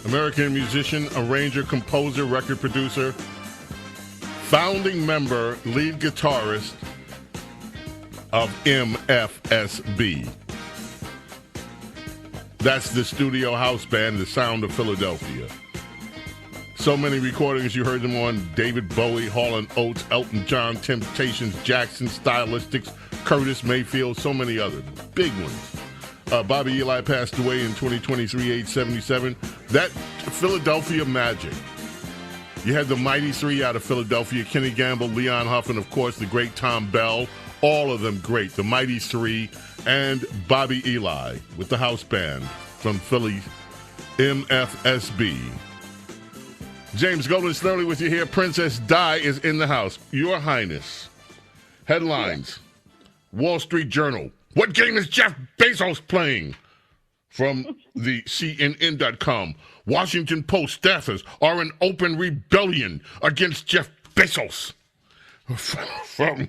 American musician, arranger, composer, record producer, founding member, lead guitarist of MFSB. That's the studio house band, The Sound of Philadelphia. So many recordings, you heard them on David Bowie, Hall & Oates, Elton John, Temptations, Jackson, Stylistics, Curtis Mayfield, so many others. Big ones. Bobby Eli passed away in 2023, age 77. That Philadelphia magic. You had the Mighty Three out of Philadelphia, Kenny Gamble, Leon Huff, and of course the great Tom Bell. All of them great. The Mighty Three and Bobby Eli with the house band from Philly, MFSB. James Golden, Snerdley with you here. Princess Di is in the house. Your Highness. Headlines. Wall Street Journal. What game is Jeff Bezos playing? From the CNN.com. Washington Post staffers are in open rebellion against Jeff Bezos. From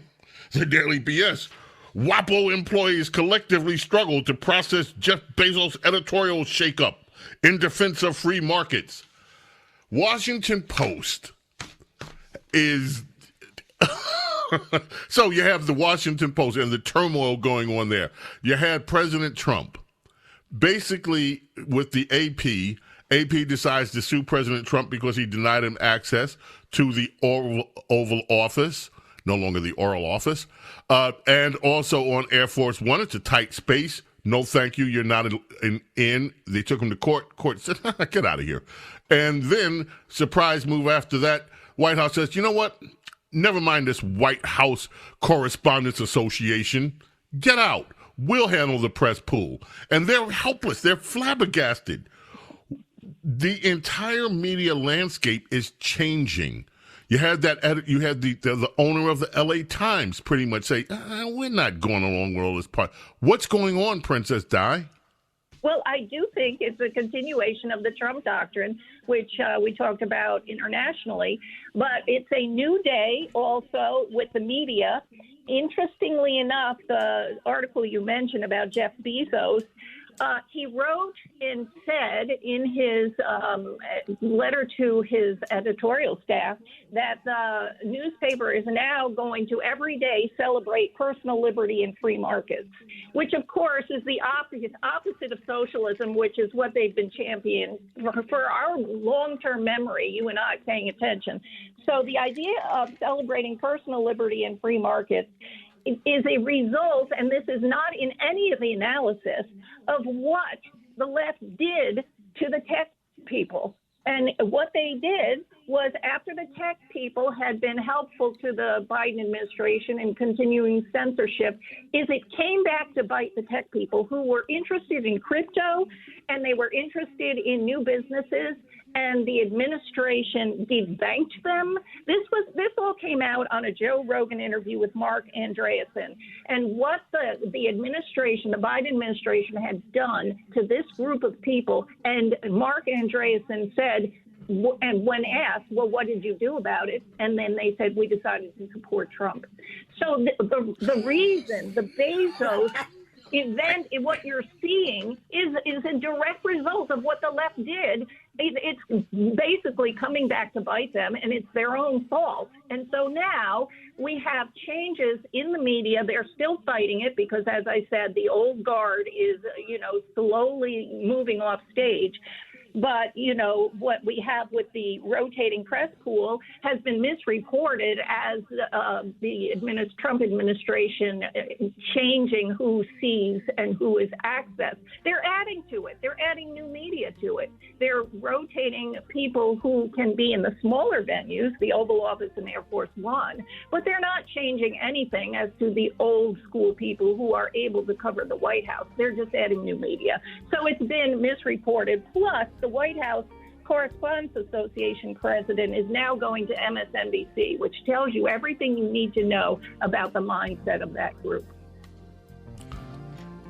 the Daily BS. WAPO employees collectively struggle to process Jeff Bezos' editorial shakeup in defense of free markets. Washington Post is... So you have the Washington Post and the turmoil going on there. You had President Trump. Basically, with the AP decides to sue President Trump because he denied him access to the Oval Office, no longer the Oral Office, and also on Air Force One. It's a tight space. No, thank you. You're not in. They took him to court. Court said, get out of here. And then, surprise move after that, White House says, you know what? Never mind this White House Correspondents Association. Get out. We'll handle the press pool. And they're helpless. They're flabbergasted. The entire media landscape is changing. You had the owner of the LA Times pretty much say, we're not going along with all this part. What's going on, Princess Di? Well, I do think it's a continuation of the Trump doctrine, which we talked about internationally. But it's a new day also with the media. Interestingly enough, the article you mentioned about Jeff Bezos, he wrote and said in his letter to his editorial staff that the newspaper is now going to every day celebrate personal liberty and free markets, which, of course, is the opposite of socialism, which is what they've been championing for our long-term memory, you and I paying attention. So the idea of celebrating personal liberty and free markets is a result, and this is not in any of the analysis, of what the left did to the tech people. And what they did was, after the tech people had been helpful to the Biden administration in continuing censorship, is it came back to bite the tech people who were interested in crypto, and they were interested in new businesses, and the administration debanked them. This all came out on a Joe Rogan interview with Mark Andreessen. And what the administration, the Biden administration, had done to this group of people, and Mark Andreessen said, and when asked, well, what did you do about it? And then they said, we decided to support Trump. So the reason the Bezos event, what you're seeing is a direct result of what the left did. It's basically coming back to bite them, and it's their own fault. And so now we have changes in the media. They're still fighting it because, as I said, the old guard is, slowly moving off stage. But, what we have with the rotating press pool has been misreported as the Trump administration changing who sees and who is accessed. They're adding to it. They're adding new media to it. They're rotating people who can be in the smaller venues, the Oval Office and Air Force One, but they're not changing anything as to the old school people who are able to cover the White House. They're just adding new media. So it's been misreported. Plus, the White House Correspondents Association president is now going to MSNBC, which tells you everything you need to know about the mindset of that group.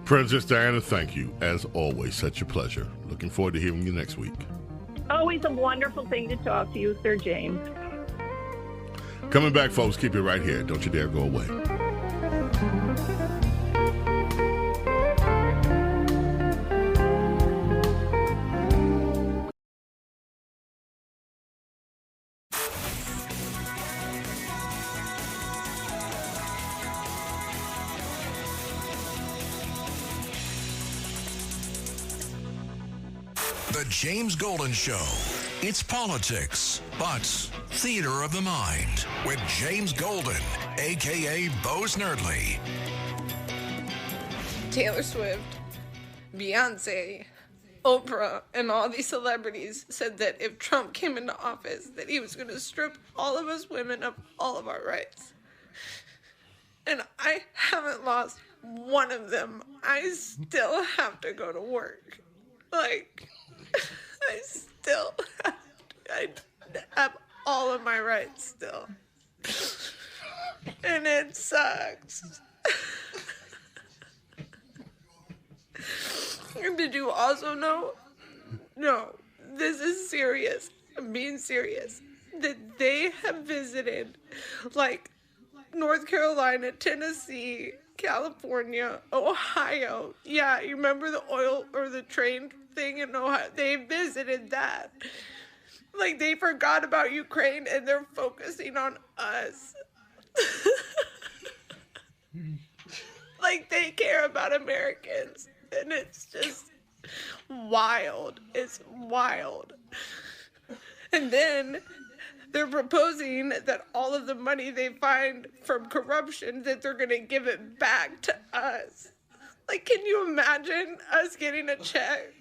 Princess Diana, thank you. As always, such a pleasure. Looking forward to hearing you next week. Always a wonderful thing to talk to you, Sir James. Coming back, folks. Keep it right here. Don't you dare go away. The James Golden Show. It's politics, but theater of the mind with James Golden, a.k.a. Bo Snerdley. Taylor Swift, Beyonce, Oprah, and all these celebrities said that if Trump came into office, that he was going to strip all of us women of all of our rights. And I haven't lost one of them. I still have to go to work. I have all of my rights still. And it sucks. And did you also know? No, this is serious. I'm being serious. That they have visited, North Carolina, Tennessee, California, Ohio. Yeah, you remember the oil or the train thing in Ohio? They visited that. They forgot about Ukraine and they're focusing on us. They care about Americans. And it's just wild. It's wild. And then they're proposing that all of the money they find from corruption, that they're going to give it back to us. Can you imagine us getting a check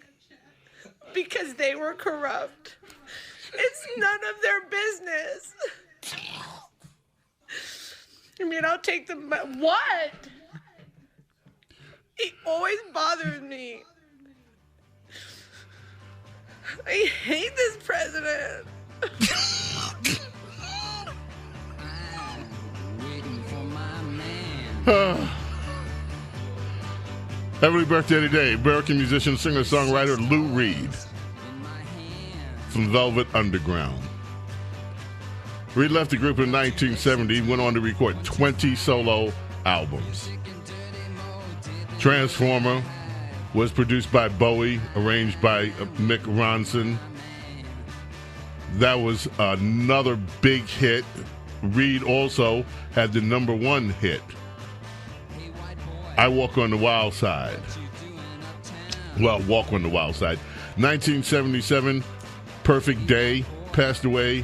because they were corrupt? It's none of their business. I'll take the what? It always bothers me. I hate this president. Happy birthday today, American musician, singer-songwriter Lou Reed from Velvet Underground. Reed left the group in 1970, went on to record 20 solo albums. Transformer was produced by Bowie, arranged by Mick Ronson. That was another big hit. Reed also had the number one hit, I Walk on the Wild Side. Well, Walk on the Wild Side. 1977, Perfect Day, passed away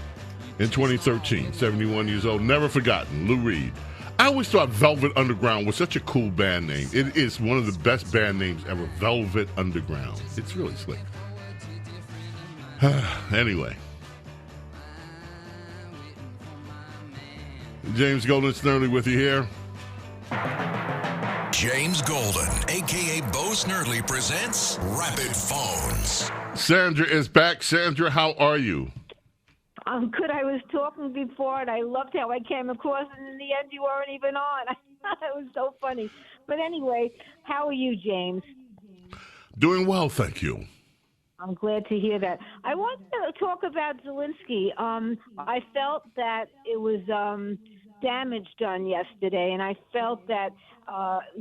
in 2013, 71 years old. Never forgotten, Lou Reed. I always thought Velvet Underground was such a cool band name. It is one of the best band names ever, Velvet Underground. It's really slick. Anyway. James Golden, Snerdley with you here. James Golden, a.k.a. Bo Snerdley, presents Rapid Phones. Sandra is back. Sandra, how are you? I'm good. I was talking before, and I loved how I came across, and in the end, you weren't even on. It was so funny. But anyway, how are you, James? Doing well, thank you. I'm glad to hear that. I wanted to talk about Zelensky. I felt that it was damage done yesterday, and I felt that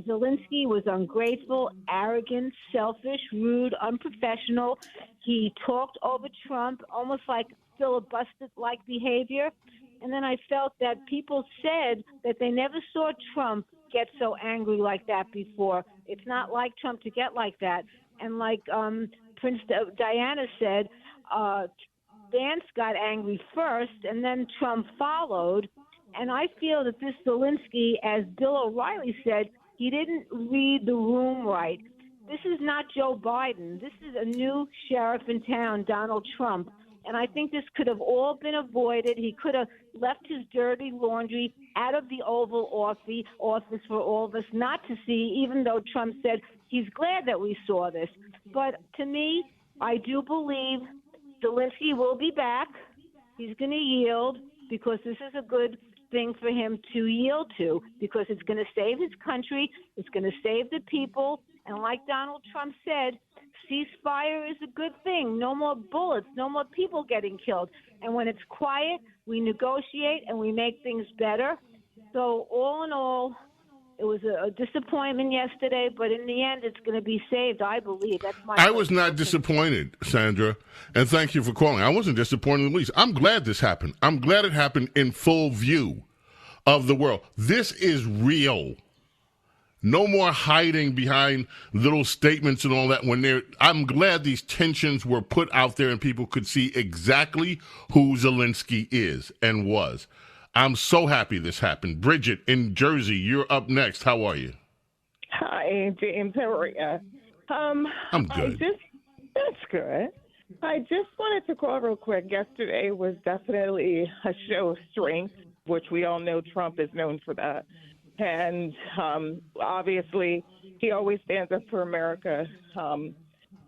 Zelensky was ungrateful, arrogant, selfish, rude, unprofessional. He talked over Trump, almost like filibuster-like behavior. And then I felt that people said that they never saw Trump get so angry like that before. It's not like Trump to get like that. And like Prince Diana said, Vance got angry first, and then Trump followed. And I feel that this Zelensky, as Bill O'Reilly said, he didn't read the room right. This is not Joe Biden. This is a new sheriff in town, Donald Trump. And I think this could have all been avoided. He could have left his dirty laundry out of the Oval Office for all of us not to see, even though Trump said he's glad that we saw this. But to me, I do believe Zelensky will be back. He's going to yield because this is a good thing for him to yield to, because it's going to save his country. It's going to save the people. And like Donald Trump said, ceasefire is a good thing. No more bullets, no more people getting killed. And when it's quiet, we negotiate and we make things better. So all in all, it was a disappointment yesterday, but in the end, it's going to be saved, I believe. That's my. I was not disappointed, Sandra, and thank you for calling. I wasn't disappointed in the least. I'm glad this happened. I'm glad it happened in full view of the world. This is real. No more hiding behind little statements and all that. I'm glad these tensions were put out there and people could see exactly who Zelensky is and was. I'm so happy this happened. Bridget in Jersey, you're up next. How are you? Hi, James. How are you? I'm good. That's good. I just wanted to call real quick. Yesterday was definitely a show of strength, which we all know Trump is known for that. And obviously, he always stands up for America.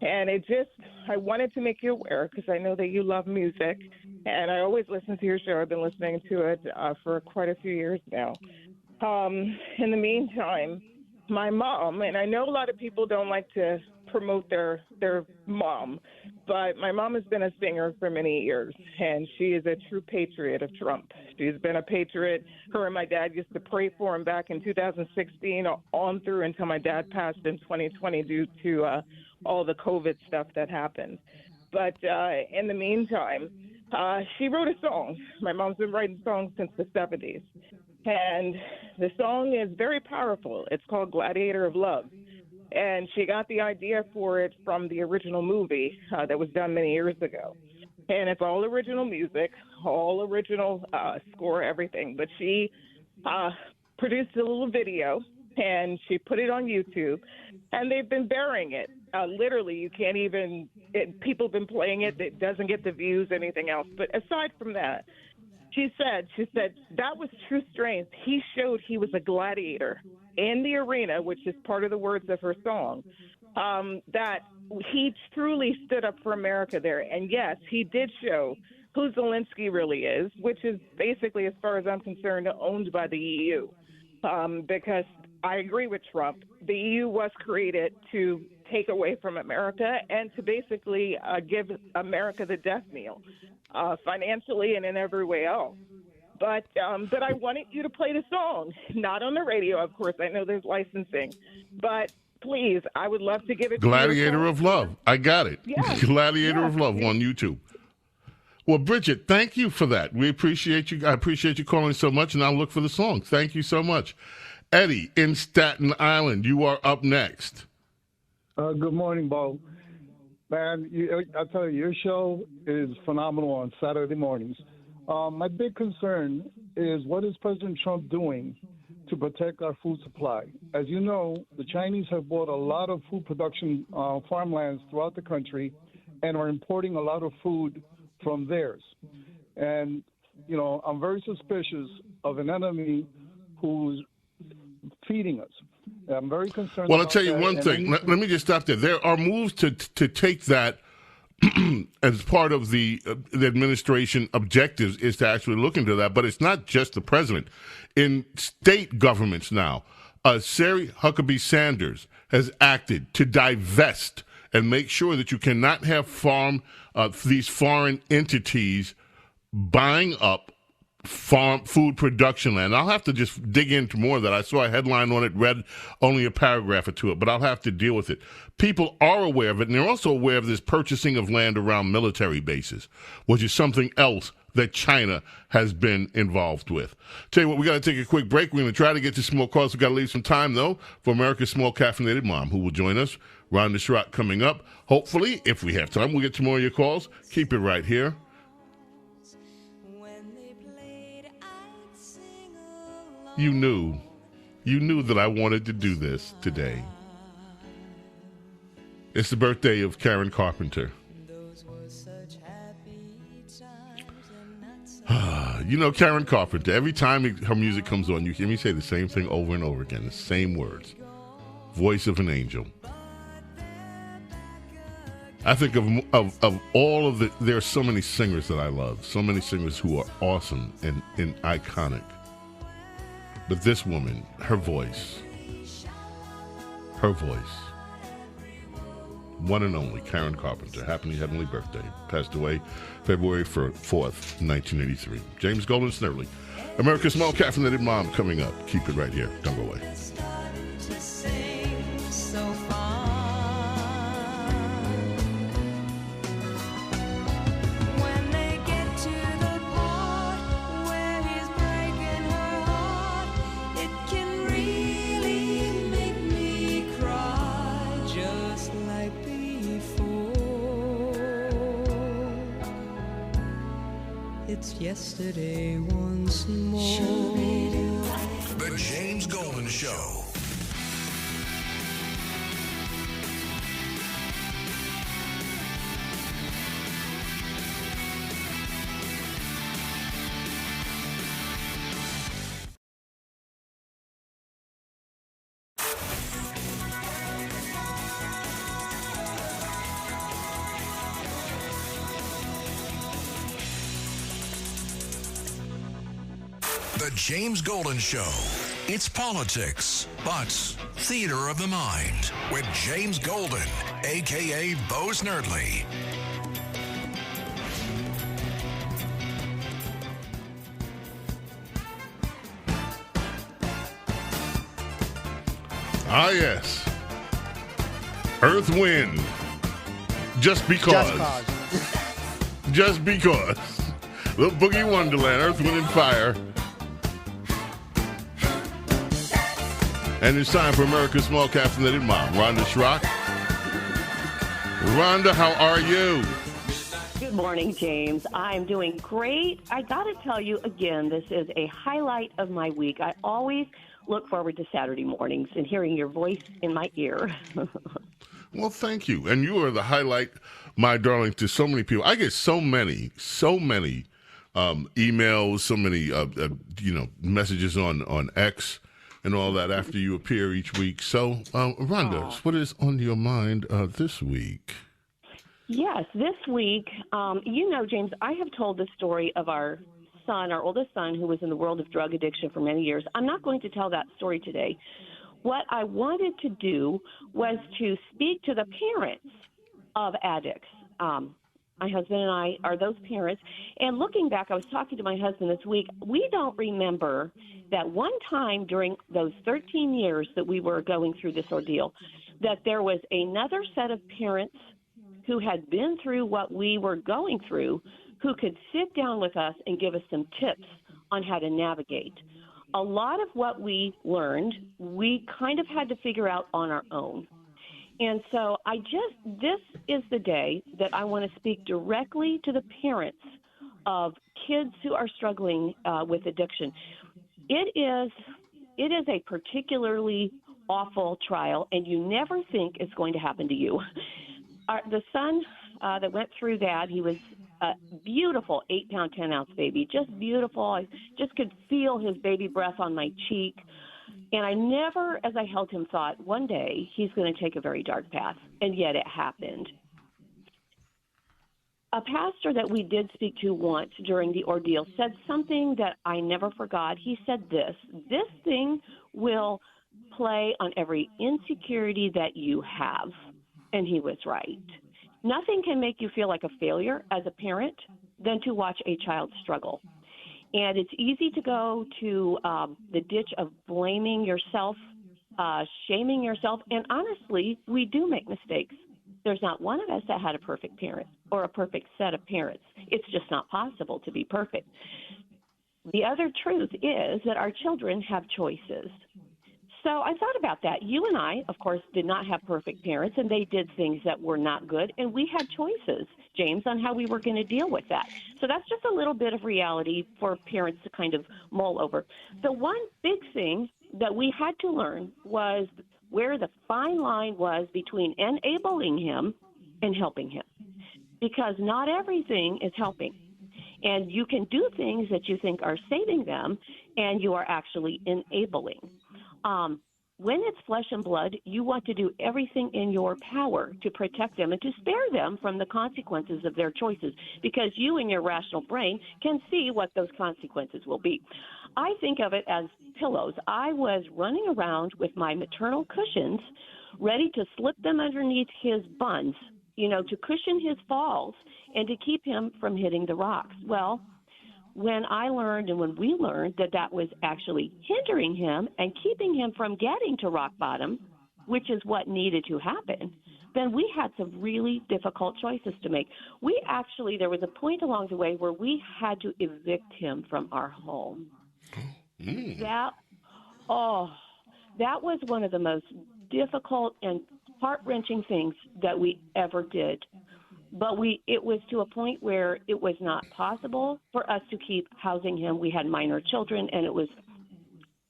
And I wanted to make you aware, because I know that you love music, and I always listen to your show. I've been listening to it for quite a few years now. In the meantime, my mom, and I know a lot of people don't like to promote their mom, but my mom has been a singer for many years, and she is a true patriot of Trump. She's been a patriot. Her and my dad used to pray for him back in 2016 on through until my dad passed in 2020 due to all the COVID stuff that happened. But in the meantime, she wrote a song. My mom's been writing songs since the 70s. And the song is very powerful. It's called Gladiator of Love. And she got the idea for it from the original movie that was done many years ago. And it's all original music, all original score, everything. But she produced a little video, and she put it on YouTube. And they've been burying it. Literally, you can't even people have been playing it. It doesn't get the views, anything else. But aside from that, she said that was true strength. He showed he was a gladiator in the arena, which is part of the words of her song, that he truly stood up for America there. And yes, he did show who Zelensky really is, which is basically, as far as I'm concerned, owned by the EU. Because I agree with Trump. The EU was created to take away from America and to basically give America the death knell, financially and in every way else. But I wanted you to play the song, not on the radio, of course. I know there's licensing, but please, I would love to give it Gladiator to you. of Love. I got it. Yes. Gladiator Yes. of Love on YouTube. Well, Bridget, thank you for that. We appreciate you. I appreciate you calling so much, and I'll look for the song. Thank you so much. Eddie in Staten Island, you are up next. Good morning, Bo. Man, I tell you, your show is phenomenal on Saturday mornings. My big concern is, what is President Trump doing to protect our food supply? As you know, the Chinese have bought a lot of food production farmlands throughout the country and are importing a lot of food from theirs. And, you know, I'm very suspicious of an enemy who's feeding us. I'm very concerned. Well, I'll about tell you that. one thing. Let me just stop there. There are moves to take that as part of the administration objectives is to actually look into that. But it's not just the president. In state governments now, Sarah Huckabee Sanders has acted to divest and make sure that you cannot have these foreign entities buying up farm food production land. I'll have to just dig into more of that. I saw a headline on it, read only a paragraph or two, but I'll have to deal with it. People are aware of it, and they're also aware of this purchasing of land around military bases, which is something else that China has been involved with. Tell you what, we got to take a quick break. We're going to try to get to some more calls. We've got to leave some time, though, for America's Small Caffeinated Mom, who will join us. Rhonda Shrock coming up. Hopefully, if we have time, we'll get to more of your calls. Keep it right here. You knew that I wanted to do this today. It's the birthday of Karen Carpenter. You know Karen Carpenter, every time her music comes on, you hear me say the same thing over and over again, the same words. Voice of an angel. I think of all of there are so many singers that I love, so many singers who are awesome and iconic. But this woman, her voice, one and only Karen Carpenter, happy heavenly birthday, passed away February 4th, 1983. James Golden Snerdley, America's Small Caffeinated Mom, coming up. Keep it right here. Don't go away. Yesterday once more. The James Golden Show. The James Golden Show. It's politics, but theater of the mind with James Golden, a.k.a. Bo Snerdley. Ah, yes. Earth, Wind. Just because. Just because. Little Boogie Wonderland, Earth, Wind, and Fire. And it's time for America's Small Caffeinated Mom, Rhonda Shrock. Rhonda, how are you? Good morning, James. I'm doing great. I got to tell you again, this is a highlight of my week. I always look forward to Saturday mornings and hearing your voice in my ear. Well, thank you. And you are the highlight, my darling, to so many people. I get so many emails, so many, messages on X and all that after you appear each week. So, Rhonda, what is on your mind this week? Yes, this week, James, I have told the story of our oldest son, who was in the world of drug addiction for many years. I'm not going to tell that story today. what I wanted to do was to speak to the parents of addicts. My husband and I are those parents. And looking back, I was talking to my husband this week. We don't remember that one time during those 13 years that we were going through this ordeal, that there was another set of parents who had been through what we were going through, who could sit down with us and give us some tips on how to navigate. A lot of what we learned, we kind of had to figure out on our own. And so this is the day that I want to speak directly to the parents of kids who are struggling with addiction. It is a particularly awful trial, and you never think it's going to happen to you. The son that went through that, he was a beautiful 8-pound, 10-ounce baby, just beautiful. I just could feel his baby breath on my cheek. And I never, as I held him, thought one day he's going to take a very dark path. And yet it happened. A pastor that we did speak to once during the ordeal said something that I never forgot. He said this thing will play on every insecurity that you have. And he was right. Nothing can make you feel like a failure as a parent than to watch a child struggle. And it's easy to go to the ditch of blaming yourself, shaming yourself. And honestly, we do make mistakes. There's not one of us that had a perfect parent or a perfect set of parents. It's just not possible to be perfect. The other truth is that our children have choices. So I thought about that. You and I, of course, did not have perfect parents, and they did things that were not good, and we had choices, James, on how we were going to deal with that. So that's just a little bit of reality for parents to kind of mull over. The one big thing that we had to learn was where the fine line was between enabling him and helping him, because not everything is helping. And you can do things that you think are saving them, and you are actually enabling. When it's flesh and blood, you want to do everything in your power to protect them and to spare them from the consequences of their choices, because you in your rational brain can see what those consequences will be. I think of it as pillows. I was running around with my maternal cushions, ready to slip them underneath his buns, to cushion his falls and to keep him from hitting the rocks. Well, when I learned and when we learned that that was actually hindering him and keeping him from getting to rock bottom, which is what needed to happen, then we had some really difficult choices to make. There was a point along the way where we had to evict him from our home. That was one of the most difficult and heart-wrenching things that we ever did. But it was to a point where it was not possible for us to keep housing him. We had minor children, and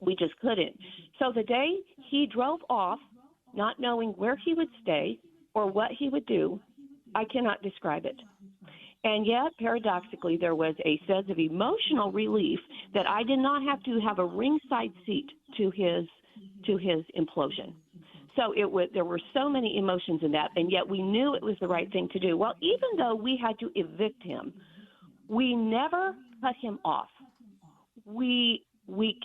we just couldn't. So the day he drove off, not knowing where he would stay or what he would do, I cannot describe it. And yet, paradoxically, there was a sense of emotional relief that I did not have to have a ringside seat to his implosion. So there were so many emotions in that, and yet we knew it was the right thing to do. Well, even though we had to evict him, we never cut him off. We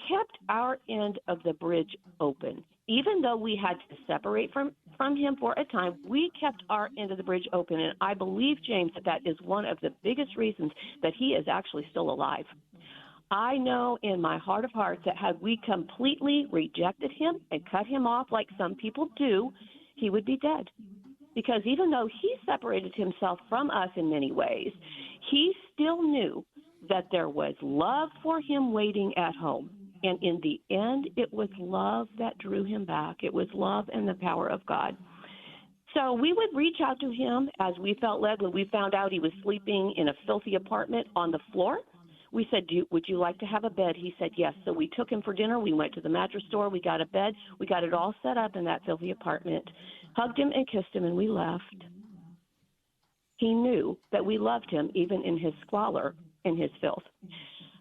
kept our end of the bridge open. Even though we had to separate from him for a time, we kept our end of the bridge open, and I believe, James, that is one of the biggest reasons that he is actually still alive. I know in my heart of hearts that had we completely rejected him and cut him off like some people do, he would be dead. Because even though he separated himself from us in many ways, he still knew that there was love for him waiting at home. And in the end, it was love that drew him back. It was love and the power of God. So we would reach out to him as we felt led. When we found out he was sleeping in a filthy apartment on the floor, we said, would you like to have a bed? He said yes. So we took him for dinner. We went to the mattress store. We got a bed. We got it all set up in that filthy apartment, hugged him and kissed him, and we left. He knew that we loved him even in his squalor and his filth.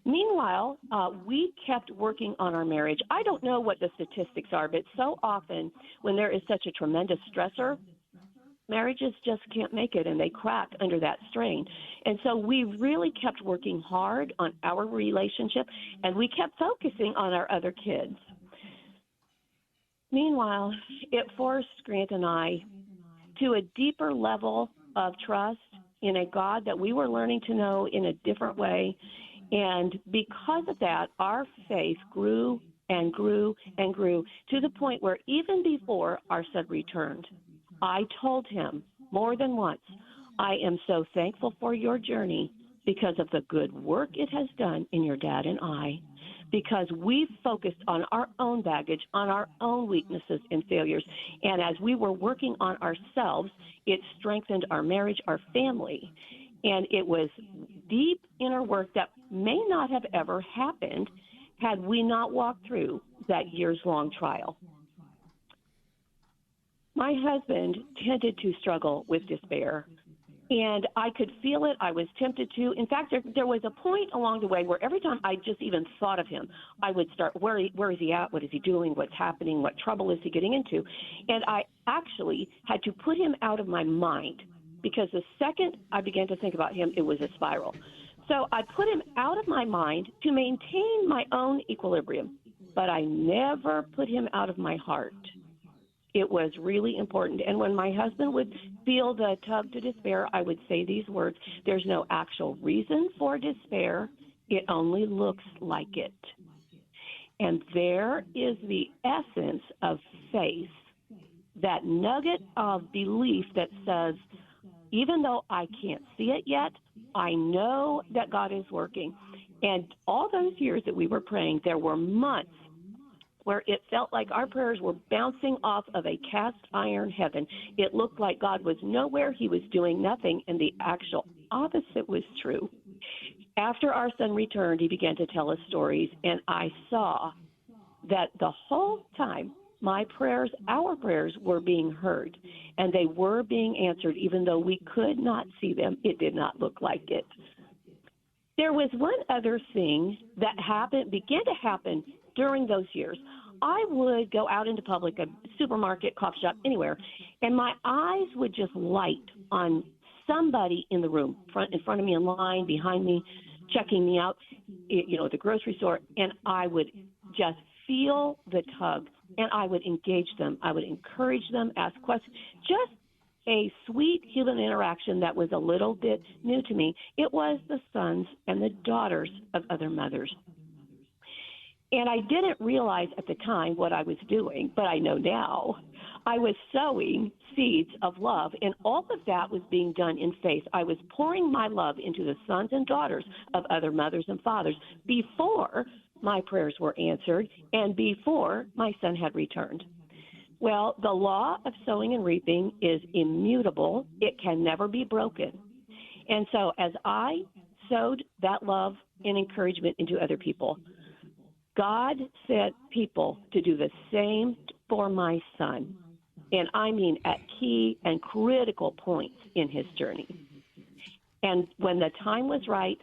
Meanwhile, we kept working on our marriage. I don't know what the statistics are, but so often when there is such a tremendous stressor, marriages just can't make it, and they crack under that strain. And so we really kept working hard on our relationship, and we kept focusing on our other kids. Meanwhile, it forced Grant and I to a deeper level of trust in a God that we were learning to know in a different way. And because of that, our faith grew and grew and grew to the point where even before our son returned, I told him more than once, I am so thankful for your journey because of the good work it has done in your dad and I, because we focused on our own baggage, on our own weaknesses and failures. And as we were working on ourselves, it strengthened our marriage, our family. And it was deep inner work that may not have ever happened had we not walked through that years-long trial. My husband tended to struggle with despair, and I could feel it. I was tempted to. In fact, there was a point along the way where every time I just even thought of him, I would start, where is he at? What is he doing? What's happening? What trouble is he getting into? And I actually had to put him out of my mind, because the second I began to think about him, it was a spiral. So I put him out of my mind to maintain my own equilibrium, but I never put him out of my heart. It was really important. And when my husband would feel the tug to despair, I would say these words: there's no actual reason for despair. It only looks like it. And there is the essence of faith, that nugget of belief that says, even though I can't see it yet, I know that God is working. And all those years that we were praying, there were months where it felt like our prayers were bouncing off of a cast iron heaven. It looked like God was nowhere, he was doing nothing, and the actual opposite was true. After our son returned, he began to tell us stories, and I saw that the whole time my prayers, our prayers, were being heard, and they were being answered, even though we could not see them. It did not look like it. There was one other thing that began to happen during those years. I would go out into public, a supermarket, coffee shop, anywhere, and my eyes would just light on somebody in the room, in front of me in line, behind me, checking me out, at the grocery store, and I would just feel the tug, and I would engage them. I would encourage them, ask questions, just a sweet human interaction that was a little bit new to me. It was the sons and the daughters of other mothers. And I didn't realize at the time what I was doing, but I know now. I was sowing seeds of love, and all of that was being done in faith. I was pouring my love into the sons and daughters of other mothers and fathers before my prayers were answered and before my son had returned. Well, the law of sowing and reaping is immutable. It can never be broken. And so as I sowed that love and encouragement into other people, God sent people to do the same for my son, and I mean at key and critical points in his journey. And when the time was right,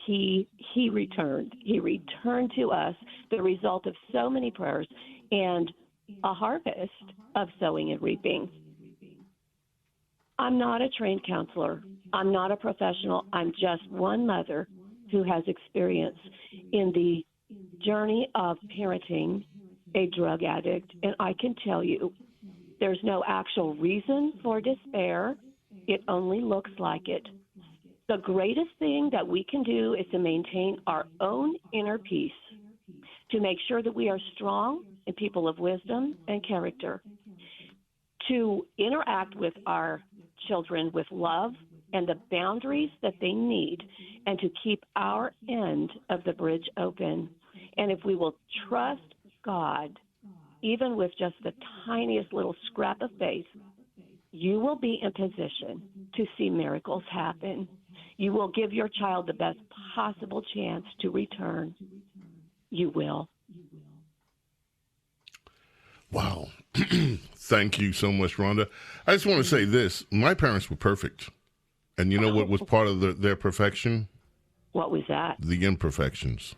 he returned. He returned to us, the result of so many prayers and a harvest of sowing and reaping. I'm not a trained counselor. I'm not a professional. I'm just one mother who has experience in the journey of parenting a drug addict, and I can tell you there's no actual reason for despair. It only looks like it. The greatest thing that we can do is to maintain our own inner peace, to make sure that we are strong and people of wisdom and character, to interact with our children with love and the boundaries that they need, and to keep our end of the bridge open. And if we will trust God, even with just the tiniest little scrap of faith, you will be in position to see miracles happen. You will give your child the best possible chance to return. You will. Wow. Thank you so much, Rhonda. I just want to say this. My parents were perfect. And you know what was part of their perfection? What was that? The imperfections.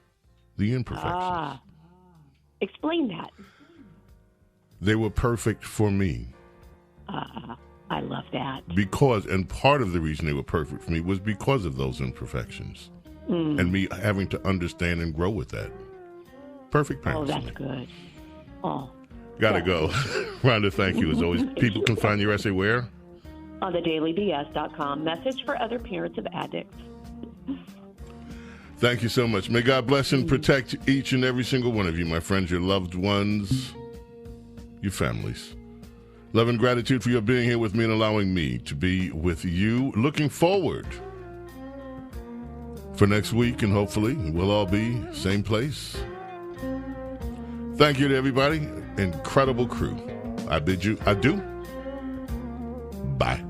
The imperfections. Explain that. They were perfect for me. I love that. And part of the reason they were perfect for me was because of those imperfections. And me having to understand and grow with that. Perfect parents. Oh, that's good. Oh. Gotta go. Rhonda, thank you. As always, people can find your essay where? On thedailybs.com. Message for other parents of addicts. Thank you so much. May God bless and protect each and every single one of you, my friends, your loved ones, your families. Love and gratitude for your being here with me and allowing me to be with you. Looking forward for next week, and hopefully we'll all be same place. Thank you to everybody. Incredible crew. I bid you adieu. Bye.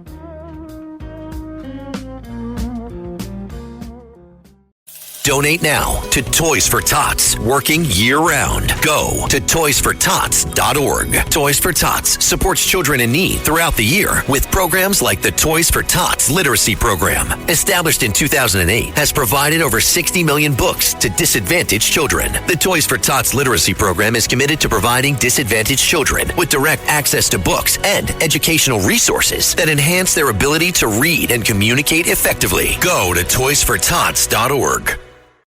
Donate now to Toys for Tots, working year-round. Go to toysfortots.org. Toys for Tots supports children in need throughout the year with programs like the Toys for Tots Literacy Program. Established in 2008, has provided over 60 million books to disadvantaged children. The Toys for Tots Literacy Program is committed to providing disadvantaged children with direct access to books and educational resources that enhance their ability to read and communicate effectively. Go to toysfortots.org.